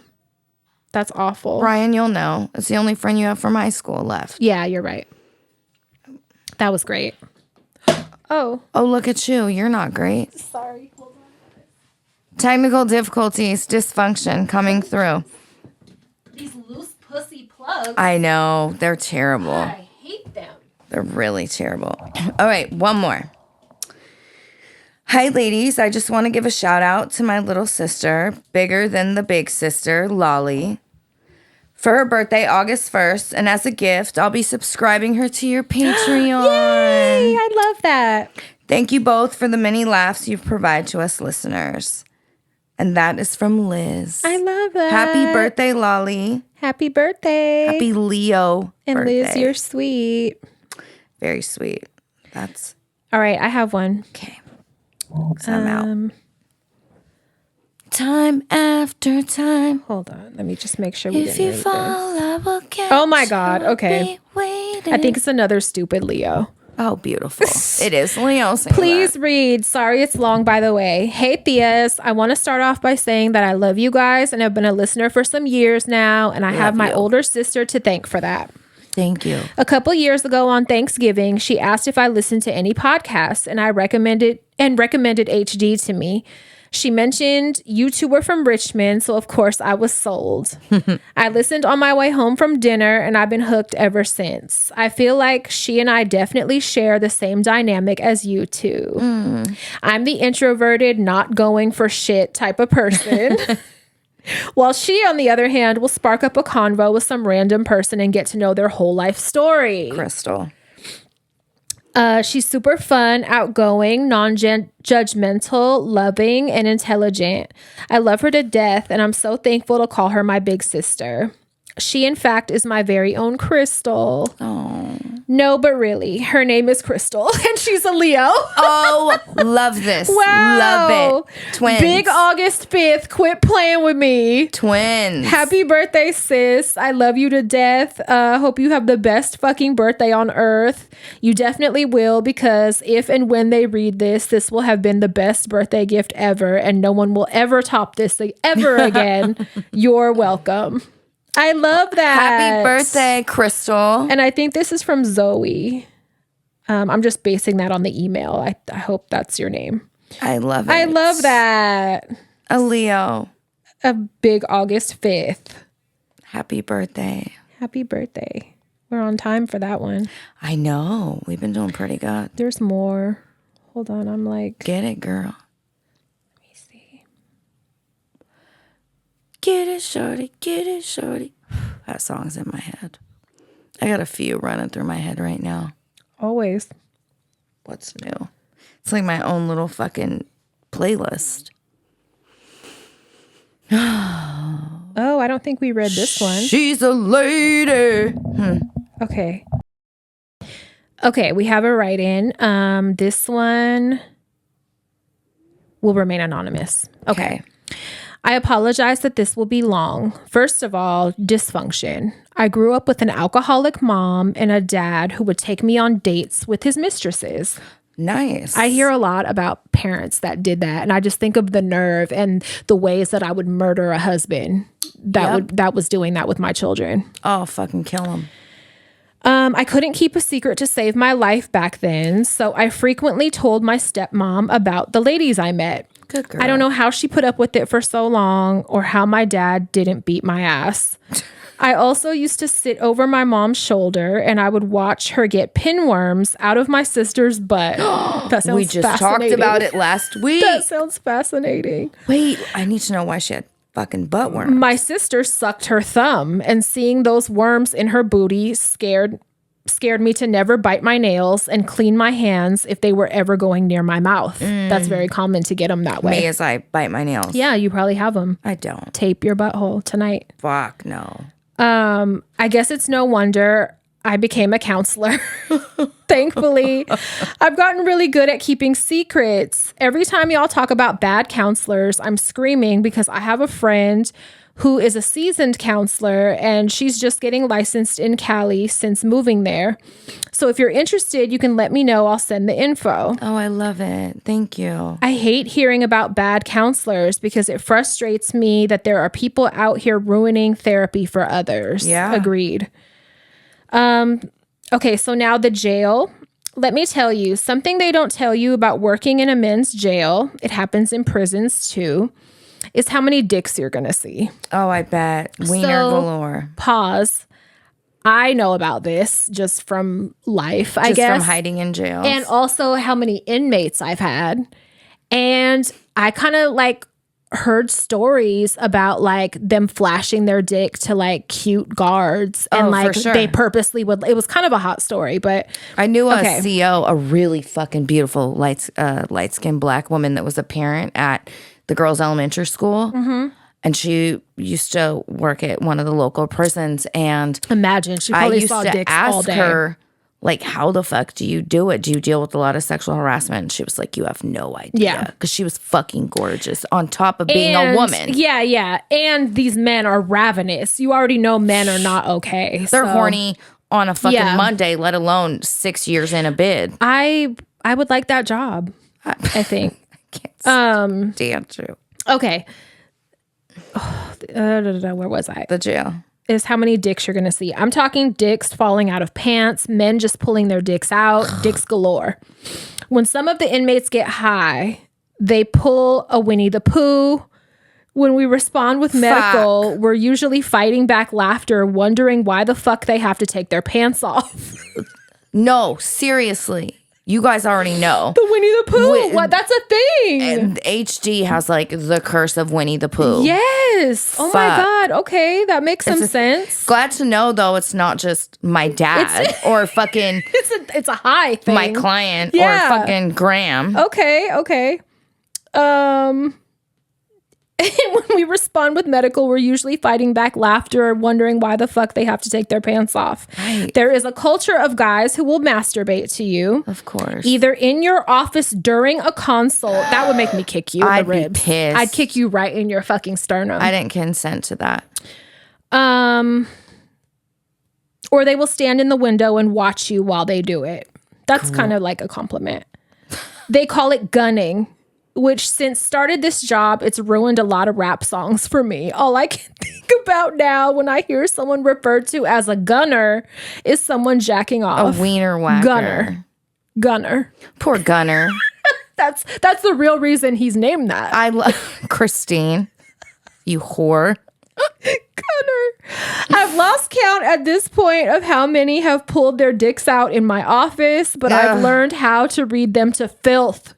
That's awful. Brian, you'll know. It's the only friend you have from high school left. Yeah, you're right. That was great. Oh, look at you. You're not great. Sorry. Hold on. Technical difficulties, dysfunction coming through. These loose pussy plugs. I know. They're terrible. I hate them. They're really terrible. All right, one more. Hi, ladies. I just want to give a shout out to my little sister, bigger than the big sister, Lolly, for her birthday, August 1st. And as a gift, I'll be subscribing her to your Patreon. Yay, I love that. Thank you both for the many laughs you've provided to us listeners. And that is from Liz. I love that. Happy birthday, Lolly. Happy birthday. Happy Leo and birthday. Liz, you're sweet. Very sweet. That's... All right, I have one. Okay. I'm out. Time after time. Hold on. Let me just make sure we If you didn't fall, read I will catch. Oh my God. Okay. Waiting. I think it's another stupid Leo. Oh, beautiful. It is Leo. Please read. Sorry, it's long, by the way. Hey, Theas. I want to start off by saying that I love you guys and have been a listener for some years now, and I have my older sister to thank for that. Thank you. A couple years ago on Thanksgiving, she asked if I listened to any podcasts, and I recommended HD to me. She mentioned you two were from Richmond, so of course I was sold. I listened on my way home from dinner, and I've been hooked ever since. I feel like she and I definitely share the same dynamic as you two. I'm the introverted, not going for shit type of person. While she, on the other hand, will spark up a convo with some random person and get to know their whole life story. Crystal. She's super fun, outgoing, non-judgmental, loving, and intelligent. I love her to death, and I'm so thankful to call her my big sister. She, in fact, is my very own Crystal. Oh. No, but really, her name is Crystal, and she's a Leo. Oh, love this. Wow. Love it. Twins. Big August 5th. Quit playing with me. Twins. Happy birthday, sis. I love you to death. Hope you have the best fucking birthday on earth. You definitely will, because if and when they read this, this will have been the best birthday gift ever, and no one will ever top this ever again. You're welcome. I love that. Happy birthday, Crystal. And I think this is from Zoe. I'm just basing that on the email. I hope that's your name. I love it. I love that. A Leo. A big August 5th. Happy birthday. Happy birthday. We're on time for that one. I know. We've been doing pretty good. There's more. Hold on. I'm like... Get it, girl. Let me see. Get it, shorty. Get it, shorty. That song's in my head. I got a few running through my head right now. Always. What's new? It's like my own little fucking playlist. Oh, I don't think we read this one. She's a lady. Okay. Okay, we have a write-in. This one will remain anonymous. Okay. I apologize that this will be long. First of all, dysfunction. I grew up with an alcoholic mom and a dad who would take me on dates with his mistresses. Nice. I hear a lot about parents that did that, and I just think of the nerve and the ways that I would murder a husband that was doing that with my children. Oh, fucking kill him. I couldn't keep a secret to save my life back then, so I frequently told my stepmom about the ladies I met. Good girl. I don't know how she put up with it for so long or how my dad didn't beat my ass. I also used to sit over my mom's shoulder and I would watch her get pinworms out of my sister's butt. That sounds We just talked about it last week. That sounds fascinating. Wait, I need to know why she had fucking butt worms. My sister sucked her thumb, and seeing those worms in her booty scared me to never bite my nails and clean my hands if they were ever going near my mouth. That's very common to get them that way. Me as I bite my nails. Yeah, you probably have them. I don't. Tape your butthole tonight. Fuck no. I guess it's no wonder I became a counselor. Thankfully, I've gotten really good at keeping secrets. Every time y'all talk about bad counselors, I'm screaming because I have a friend who is a seasoned counselor and she's just getting licensed in Cali since moving there. So if you're interested, you can let me know. I'll send the info. Oh, I love it. Thank you. I hate hearing about bad counselors because it frustrates me that there are people out here ruining therapy for others. Yeah. Agreed. Okay, so now the jail. Let me tell you, something they don't tell you about working in a men's jail, it happens in prisons too, is how many dicks you're going to see. Oh, I bet. Wiener galore. Pause. I know about this just from life, I guess. Just from hiding in jail. And also how many inmates I've had. And I kind of heard stories about them flashing their dick to cute guards and for sure. They purposely would. It was kind of a hot story, but I knew a CO, a really fucking beautiful light-skinned black woman that was a parent at the girls' elementary school. Mm-hmm. And she used to work at one of the local prisons. And imagine she probably saw dicks all day. I used to ask her, how the fuck do you do it? Do you deal with a lot of sexual harassment? And she was like, you have no idea. Yeah. Because she was fucking gorgeous on top of being a woman. Yeah, yeah. And these men are ravenous. You already know men are not okay. They're horny on a fucking Monday, let alone 6 years in a bid. I would like that job, I think. I can't stand you. Okay. Where was I? The jail. Is how many dicks you're going to see. I'm talking dicks falling out of pants, men just pulling their dicks out, dicks galore. When some of the inmates get high, they pull a Winnie the Pooh. When we respond with medical, we're usually fighting back laughter, wondering why the fuck they have to take their pants off. No, seriously. You guys already know. The Winnie the Pooh. What? That's a thing. And HD has the curse of Winnie the Pooh. Yes. Oh my God. Okay. That makes some sense. Glad to know though it's not just my dad or fucking it's a high thing. My client or fucking Graham. Okay. And when we respond with medical, we're usually fighting back laughter, wondering why the fuck they have to take their pants off. Right. There is a culture of guys who will masturbate to you. Of course. Either in your office during a consult. That would make me kick you in the ribs. I'd be pissed. I'd kick you right in your fucking sternum. I didn't consent to that. Or they will stand in the window and watch you while they do it. That's kind of like a compliment. They call it gunning. Which since started this job, it's ruined a lot of rap songs for me. All I can think about now when I hear someone referred to as a gunner is someone jacking off. A wiener whacker. Gunner. Poor Gunner. That's the real reason he's named that. I love Christine. You whore. Gunner. I've lost count at this point of how many have pulled their dicks out in my office, but I've learned how to read them to filth.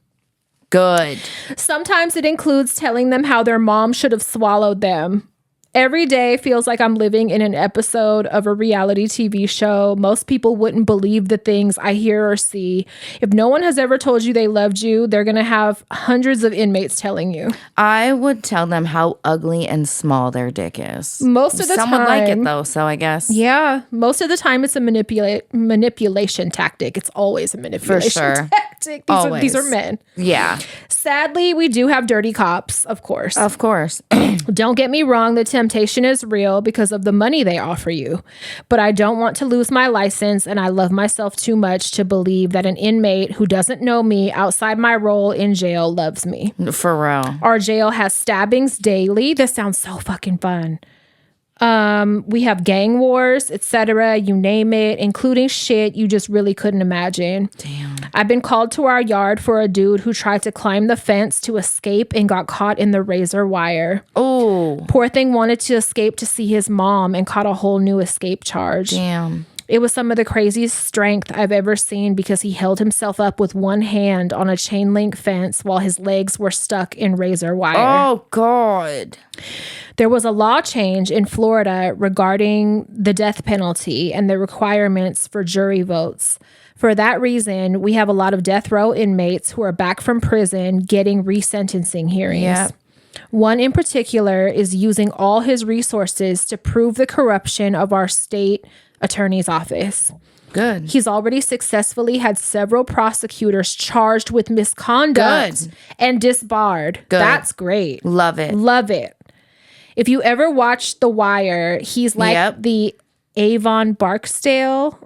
Good. Sometimes it includes telling them how their mom should have swallowed them. Every day feels like I'm living in an episode of a reality TV show. Most people wouldn't believe the things I hear or see. If no one has ever told you they loved you, they're going to have hundreds of inmates telling you. I would tell them how ugly and small their dick is. Most of the time. Some would like it, though, so I guess. Yeah. Most of the time, it's a manipulation tactic. It's always a manipulation tactic. These are men. Yeah. Sadly, we do have dirty cops, of course. Of course. Don't get me wrong, the temptation is real because of the money they offer you. But I don't want to lose my license, and I love myself too much to believe that an inmate who doesn't know me outside my role in jail loves me. For real. Our jail has stabbings daily. This sounds so fucking fun. We have gang wars, etc. You name it, including shit you just really couldn't imagine. Damn. I've been called to our yard for a dude who tried to climb the fence to escape and got caught in the razor wire. Oh. Poor thing wanted to escape to see his mom and caught a whole new escape charge. Damn. It was some of the craziest strength I've ever seen because he held himself up with one hand on a chain link fence while his legs were stuck in razor wire. Oh, God. There was a law change in Florida regarding the death penalty and the requirements for jury votes. For that reason, we have a lot of death row inmates who are back from prison getting resentencing hearings. Yep. One in particular is using all his resources to prove the corruption of our state attorney's office. Good. He's already successfully had several prosecutors charged with misconduct and disbarred. Good. That's great. Love it. Love it. If you ever watch The Wire, he's like the Avon Barksdale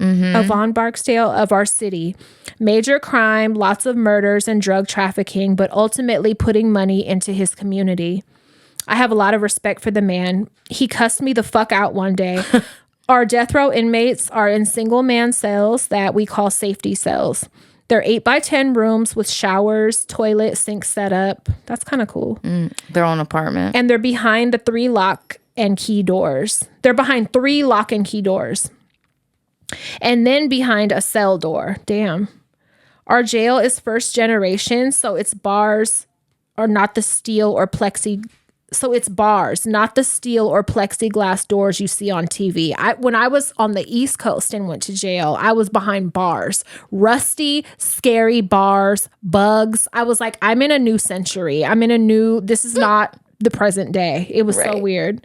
of our city. Major crime, lots of murders and drug trafficking, but ultimately putting money into his community. I have a lot of respect for the man. He cussed me the fuck out one day. Our death row inmates are in single man cells that we call safety cells. They're 8x10 rooms with showers, toilet, sink set up. That's kind of cool. Their own apartment. And they're behind the 3 lock and key doors. They're behind 3 lock and key doors. And then behind a cell door. Damn. Our jail is first generation, so its bars are not the steel or plexiglass doors you see on TV. When I was on the East Coast and went to jail, I was behind bars. Rusty, scary bars, bugs. I was like, I'm in a new century. This is not the present day. It was so weird.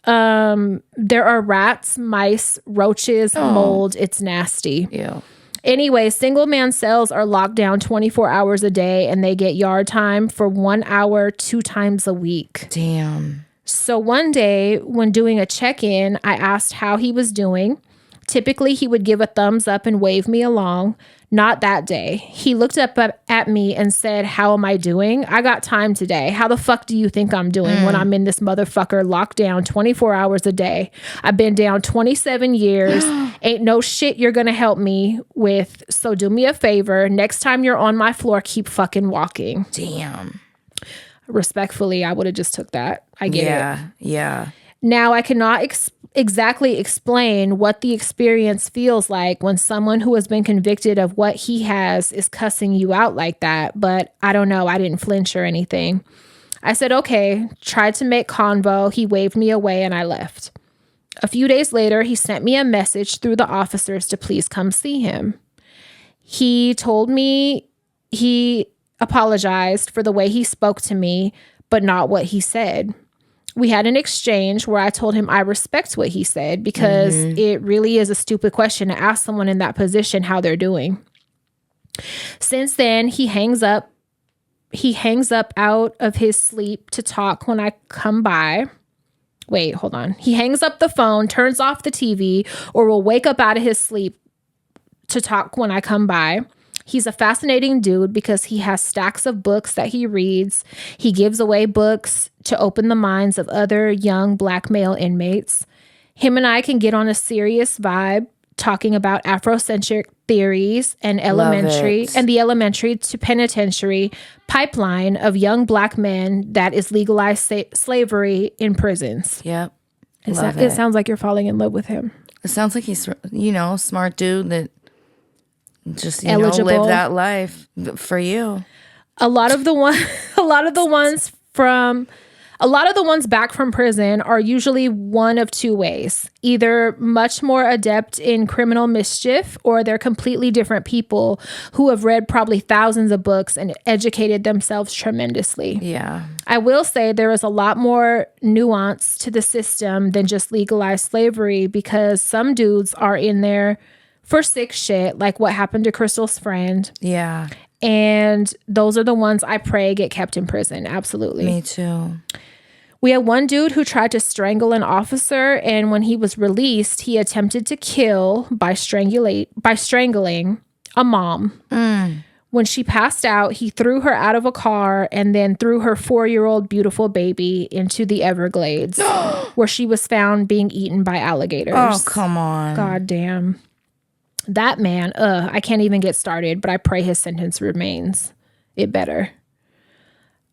There are rats, mice, roaches, mold. It's nasty. Yeah. Anyway, single man cells are locked down 24 hours a day and they get yard time for 1 hour 2 times a week. Damn. So one day when doing a check-in, I asked how he was doing. Typically, he would give a thumbs up and wave me along. Not that day. He looked up at me and said, "How am I doing? I got time today. How the fuck do you think I'm doing when I'm in this motherfucker locked down 24 hours a day? I've been down 27 years. Ain't no shit you're gonna help me with. So do me a favor. Next time you're on my floor, keep fucking walking." Damn. Respectfully, I would have just took that. I get it. Yeah. Now, I cannot exactly explain what the experience feels like when someone who has been convicted of what he has is cussing you out like that, but I don't know. I didn't flinch or anything. I said, okay, tried to make convo. He waved me away and I left. A few days later, he sent me a message through the officers to please come see him. He told me he apologized for the way he spoke to me, but not what he said. We had an exchange where I told him I respect what he said because it really is a stupid question to ask someone in that position how they're doing. Since then, he hangs up out of his sleep to talk when I come by. Wait, hold on. He hangs up the phone, turns off the TV, or will wake up out of his sleep to talk when I come by. He's a fascinating dude because he has stacks of books that he reads. He gives away books to open the minds of other young Black male inmates. Him and I can get on a serious vibe talking about Afrocentric theories and the elementary to penitentiary pipeline of young Black men that is legalized slavery in prisons. Yep. It sounds like you're falling in love with him. It sounds like he's, smart dude that just, live that life for you. A lot of the ones from A lot of the ones back from prison are usually one of two ways. Either much more adept in criminal mischief, or they're completely different people who have read probably thousands of books and educated themselves tremendously. Yeah. I will say there is a lot more nuance to the system than just legalized slavery, because some dudes are in there for sick shit, like what happened to Crystal's friend. Yeah. And those are the ones I pray get kept in prison. Absolutely. Me too. We had one dude who tried to strangle an officer, and when he was released, he attempted to kill by strangling a mom. When she passed out, he threw her out of a car and then threw her 4-year-old beautiful baby into the Everglades, where she was found being eaten by alligators. Oh, come on. God damn. That man, I can't even get started, but I pray his sentence remains. It better.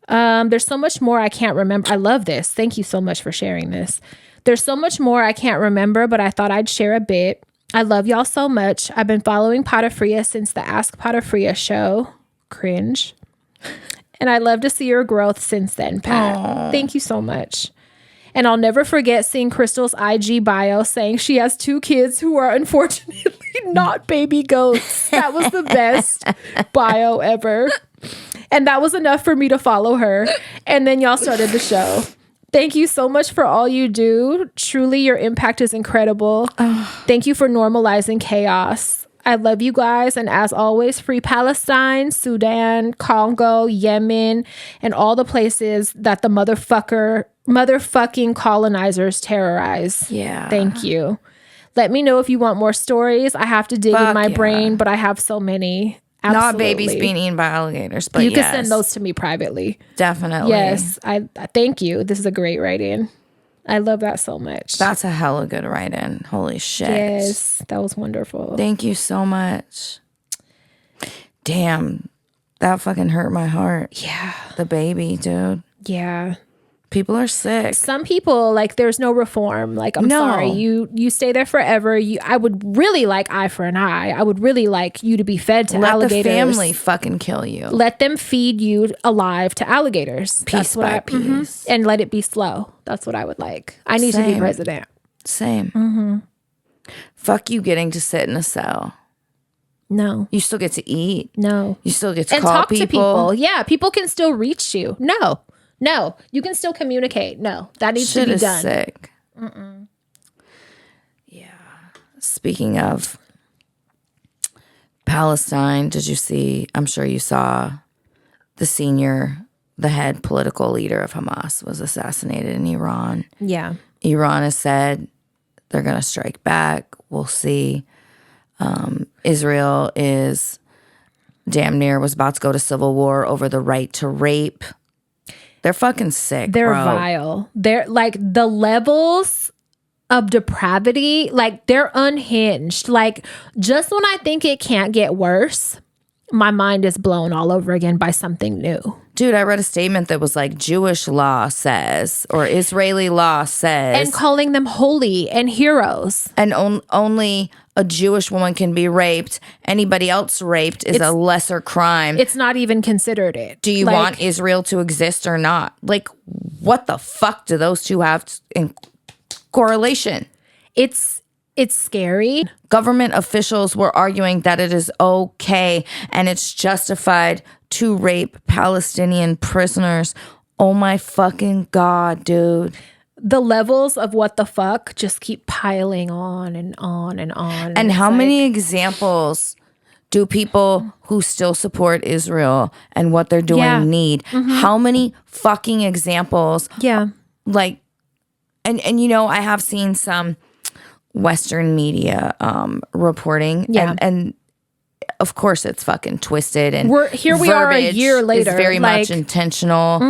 There's so much more I can't remember. I love this. Thank you so much for sharing this. There's so much more I can't remember, but I thought I'd share a bit. I love y'all so much. I've been following Fria since the Ask Fria show. Cringe. And I love to see your growth since then, Pat. Aww. Thank you so much. And I'll never forget seeing Crystal's IG bio saying she has 2 kids who are unfortunately not baby goats. That was the best bio ever. And that was enough for me to follow her. And then y'all started the show. Thank you so much for all you do. Truly, your impact is incredible. Thank you for normalizing chaos. I love you guys. And as always, free Palestine, Sudan, Congo, Yemen, and all the places that the motherfucking colonizers terrorize. Yeah. Thank you. Let me know if you want more stories. I have to dig in my brain, but I have so many. Absolutely. Not babies being eaten by alligators, but you can send those to me privately. Definitely. Yes. I thank you. This is a great write-in. I love that so much. That's a hella good write-in. Holy shit. Yes, that was wonderful. Thank you so much. Damn, that fucking hurt my heart. Yeah. The baby, dude. Yeah. People are sick. Some people, like, there's no reform. Like, I'm sorry. You stay there forever. I would really like eye for an eye. I would really like you to be fed to alligators. Let the family fucking kill you. Let them feed you alive to alligators. Piece by piece. And let it be slow. That's what I would like. I need to be president. Same. Fuck you getting to sit in a cell. No. You still get to eat. No. You still get to and call talk people. to people. Yeah, people can still reach you. No. You can still communicate. No, that needs to be done. Sick. Yeah. Speaking of Palestine, did you see? I'm sure you saw the head political leader of Hamas was assassinated in Iran. Yeah. Iran has said they're going to strike back. We'll see. Israel is damn near was about to go to civil war over the right to rape. They're fucking sick. They're bro. vile. They're like the levels of depravity, like they're unhinged. Like just when I think it can't get worse, my mind is blown all over again by something new. Dude, I read a statement that was like Jewish law says or Israeli law says. And calling them holy and heroes. And only a Jewish woman can be raped. Anybody else raped is a lesser crime. It's not even considered it. Do you want Israel to exist or not? Like, what the fuck do those two have in correlation? It's scary. Government officials were arguing that it is okay and it's justified to rape Palestinian prisoners. Oh my fucking God, dude. The levels of what the fuck just keep piling on and on and on. And how many examples do people who still support Israel and what they're doing need? How many fucking examples? Yeah. Like, and you know, I have seen some Western media reporting. Yeah. And of course it's fucking twisted and we are a year later. It's very much intentional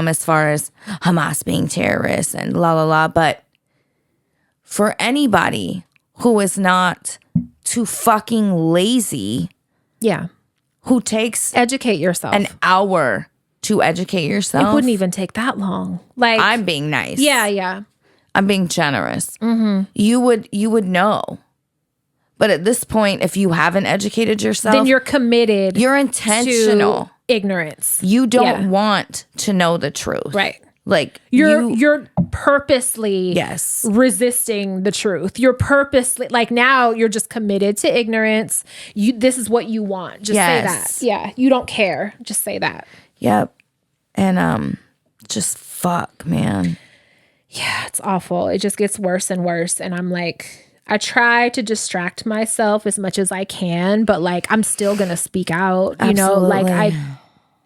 as far as Hamas being terrorists and la la la. But for anybody who is not too fucking lazy, who takes educate yourself an hour to educate yourself, it wouldn't even take that long. Like I'm being nice. Yeah. I'm being generous. You would know. But at this point, if you haven't educated yourself, then you're committed. You're intentional. To ignorance. You don't want to know the truth. Right. Like you're purposely resisting the truth. You're purposely like, now you're just committed to ignorance. This is what you want. Just say that. Yeah. You don't care. Just say that. Yep. And just fuck, man. Yeah, it's awful. It just gets worse and worse. And I'm like, I try to distract myself as much as I can, but like, I'm still going to speak out. Absolutely. You know, like I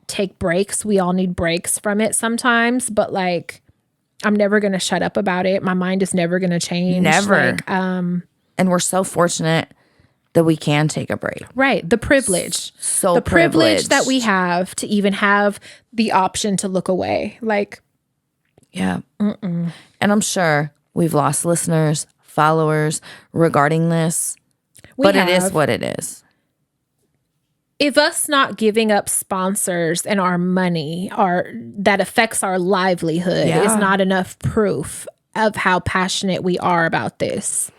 take breaks. We all need breaks from it sometimes, but like, I'm never going to shut up about it. My mind is never going to change. Never. Like, and we're so fortunate that we can take a break. Right. The privilege. So the privilege that we have to even have the option to look away. Like, yeah. And I'm sure we've lost listeners, followers regarding this, but it is what it is. If us not giving up sponsors and our money that affects our livelihood is not enough proof of how passionate we are about this.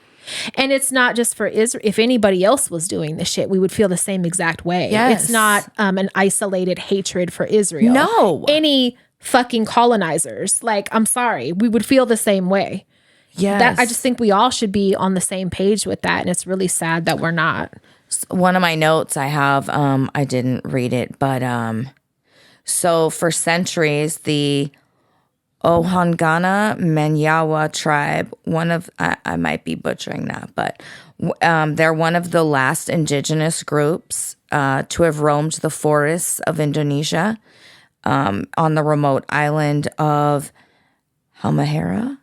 And it's not just for Israel. If anybody else was doing this shit, we would feel the same exact way. Yes. It's not an isolated hatred for Israel. No. Any fucking colonizers. Like, I'm sorry. We would feel the same way. Yes. I just think we all should be on the same page with that. And it's really sad that we're not. One of my notes I have, I didn't read it, but so for centuries, the Ohangana Manyawa tribe, I might be butchering that, but they're one of the last indigenous groups to have roamed the forests of Indonesia on the remote island of Halmahera.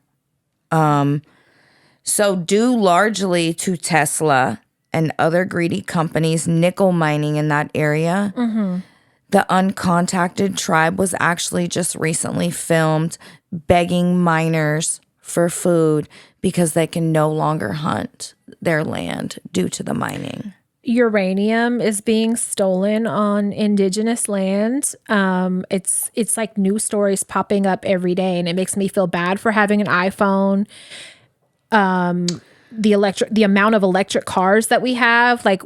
So due largely to Tesla and other greedy companies nickel mining in that area, the uncontacted tribe was actually just recently filmed begging miners for food because they can no longer hunt their land due to the mining. Uranium is being stolen on indigenous land. It's like news stories popping up every day, and it makes me feel bad for having an iPhone. The amount of electric cars that we have, like,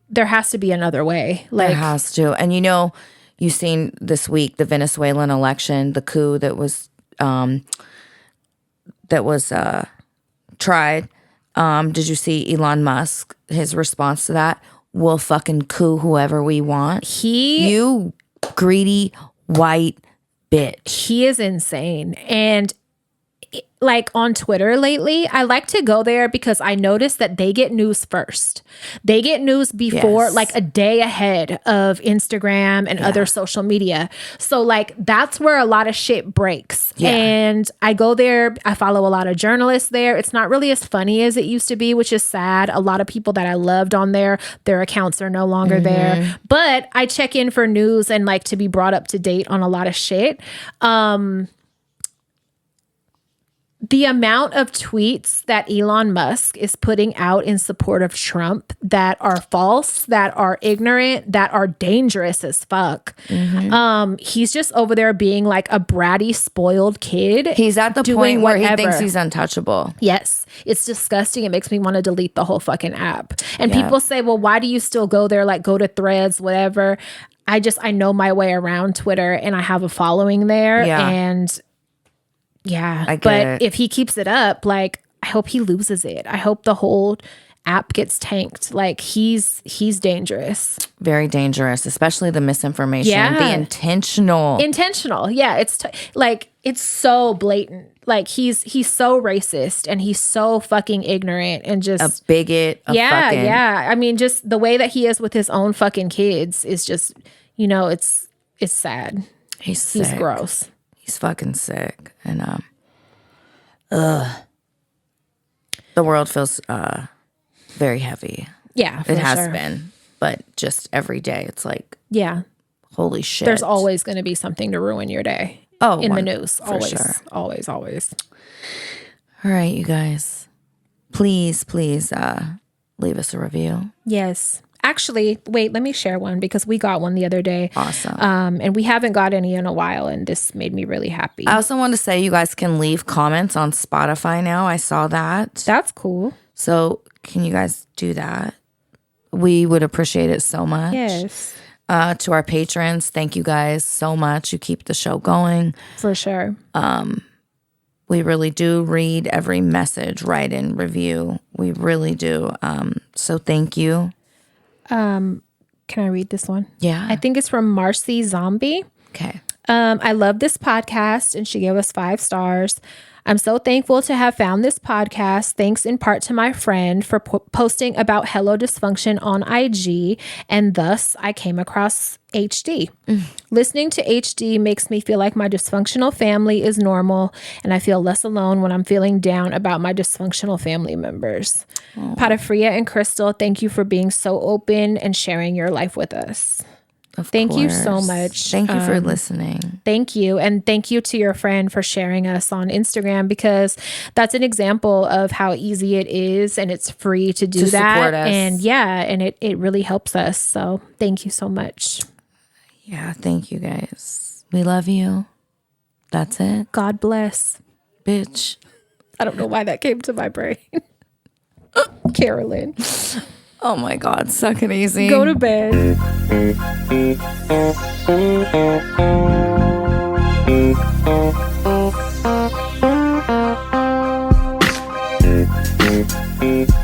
there has to be another way. Like, there has to. And you've seen this week the Venezuelan election, the coup that was tried. Did you see Elon Musk, his response to that? We'll fucking coup whoever we want. You greedy white bitch. He is insane. And like on Twitter lately, I like to go there because I notice that they get news first. They get news before, like a day ahead of Instagram and other social media. So like that's where a lot of shit breaks. Yeah. And I go there, I follow a lot of journalists there. It's not really as funny as it used to be, which is sad. A lot of people that I loved on there, their accounts are no longer there. But I check in for news and like to be brought up to date on a lot of shit. The amount of tweets that Elon Musk is putting out in support of Trump that are false, that are ignorant, that are dangerous as fuck. He's just over there being like a bratty, spoiled kid. He's at the point where he thinks he's untouchable. Yes. It's disgusting. It makes me want to delete the whole fucking app. And people say, well, why do you still go there? Like, go to Threads, whatever. I know my way around Twitter and I have a following there. And but if he keeps it up, like, I hope he loses it. I hope the whole app gets tanked. Like, he's dangerous. Very dangerous, especially the misinformation. The intentional. Yeah, it's it's so blatant. Like, he's so racist and he's so fucking ignorant and just a bigot. I mean, just the way that he is with his own fucking kids is just, it's sad. He's gross. He's fucking sick. And the world feels very heavy. Yeah, it has been. But just every day it's like, holy shit. There's always going to be something to ruin your day. In the news. Always. All right, you guys. Please leave us a review. Yes. Actually, wait, let me share one because we got one the other day. Awesome. And we haven't got any in a while, and this made me really happy. I also want to say you guys can leave comments on Spotify now. I saw that. That's cool. So can you guys do that? We would appreciate it so much. Yes. To our patrons, thank you guys so much. You keep the show going. For sure. We really do read every message, write in, review. We really do. So thank you. Can I read this one? Yeah. I think it's from Marcy Zombie. Okay. I love this podcast, and she gave us 5 stars. I'm so thankful to have found this podcast, thanks in part to my friend for posting about Hello Dysfunction on IG, and thus I came across HD. Listening to HD makes me feel like my dysfunctional family is normal, and I feel less alone when I'm feeling down about my dysfunctional family members. Fria and Crystal, thank you for being so open and sharing your life with us. Thank you so much. Thank you for listening. Thank you. And thank you to your friend for sharing us on Instagram, because that's an example of how easy it is, and it's free to do that. Support us. And yeah, and it really helps us. So thank you so much. Yeah, thank you guys. We love you. That's it. God bless. Bitch. I don't know why that came to my brain. Carolyn. Oh my God, suck it easy. Go to bed. Thank you.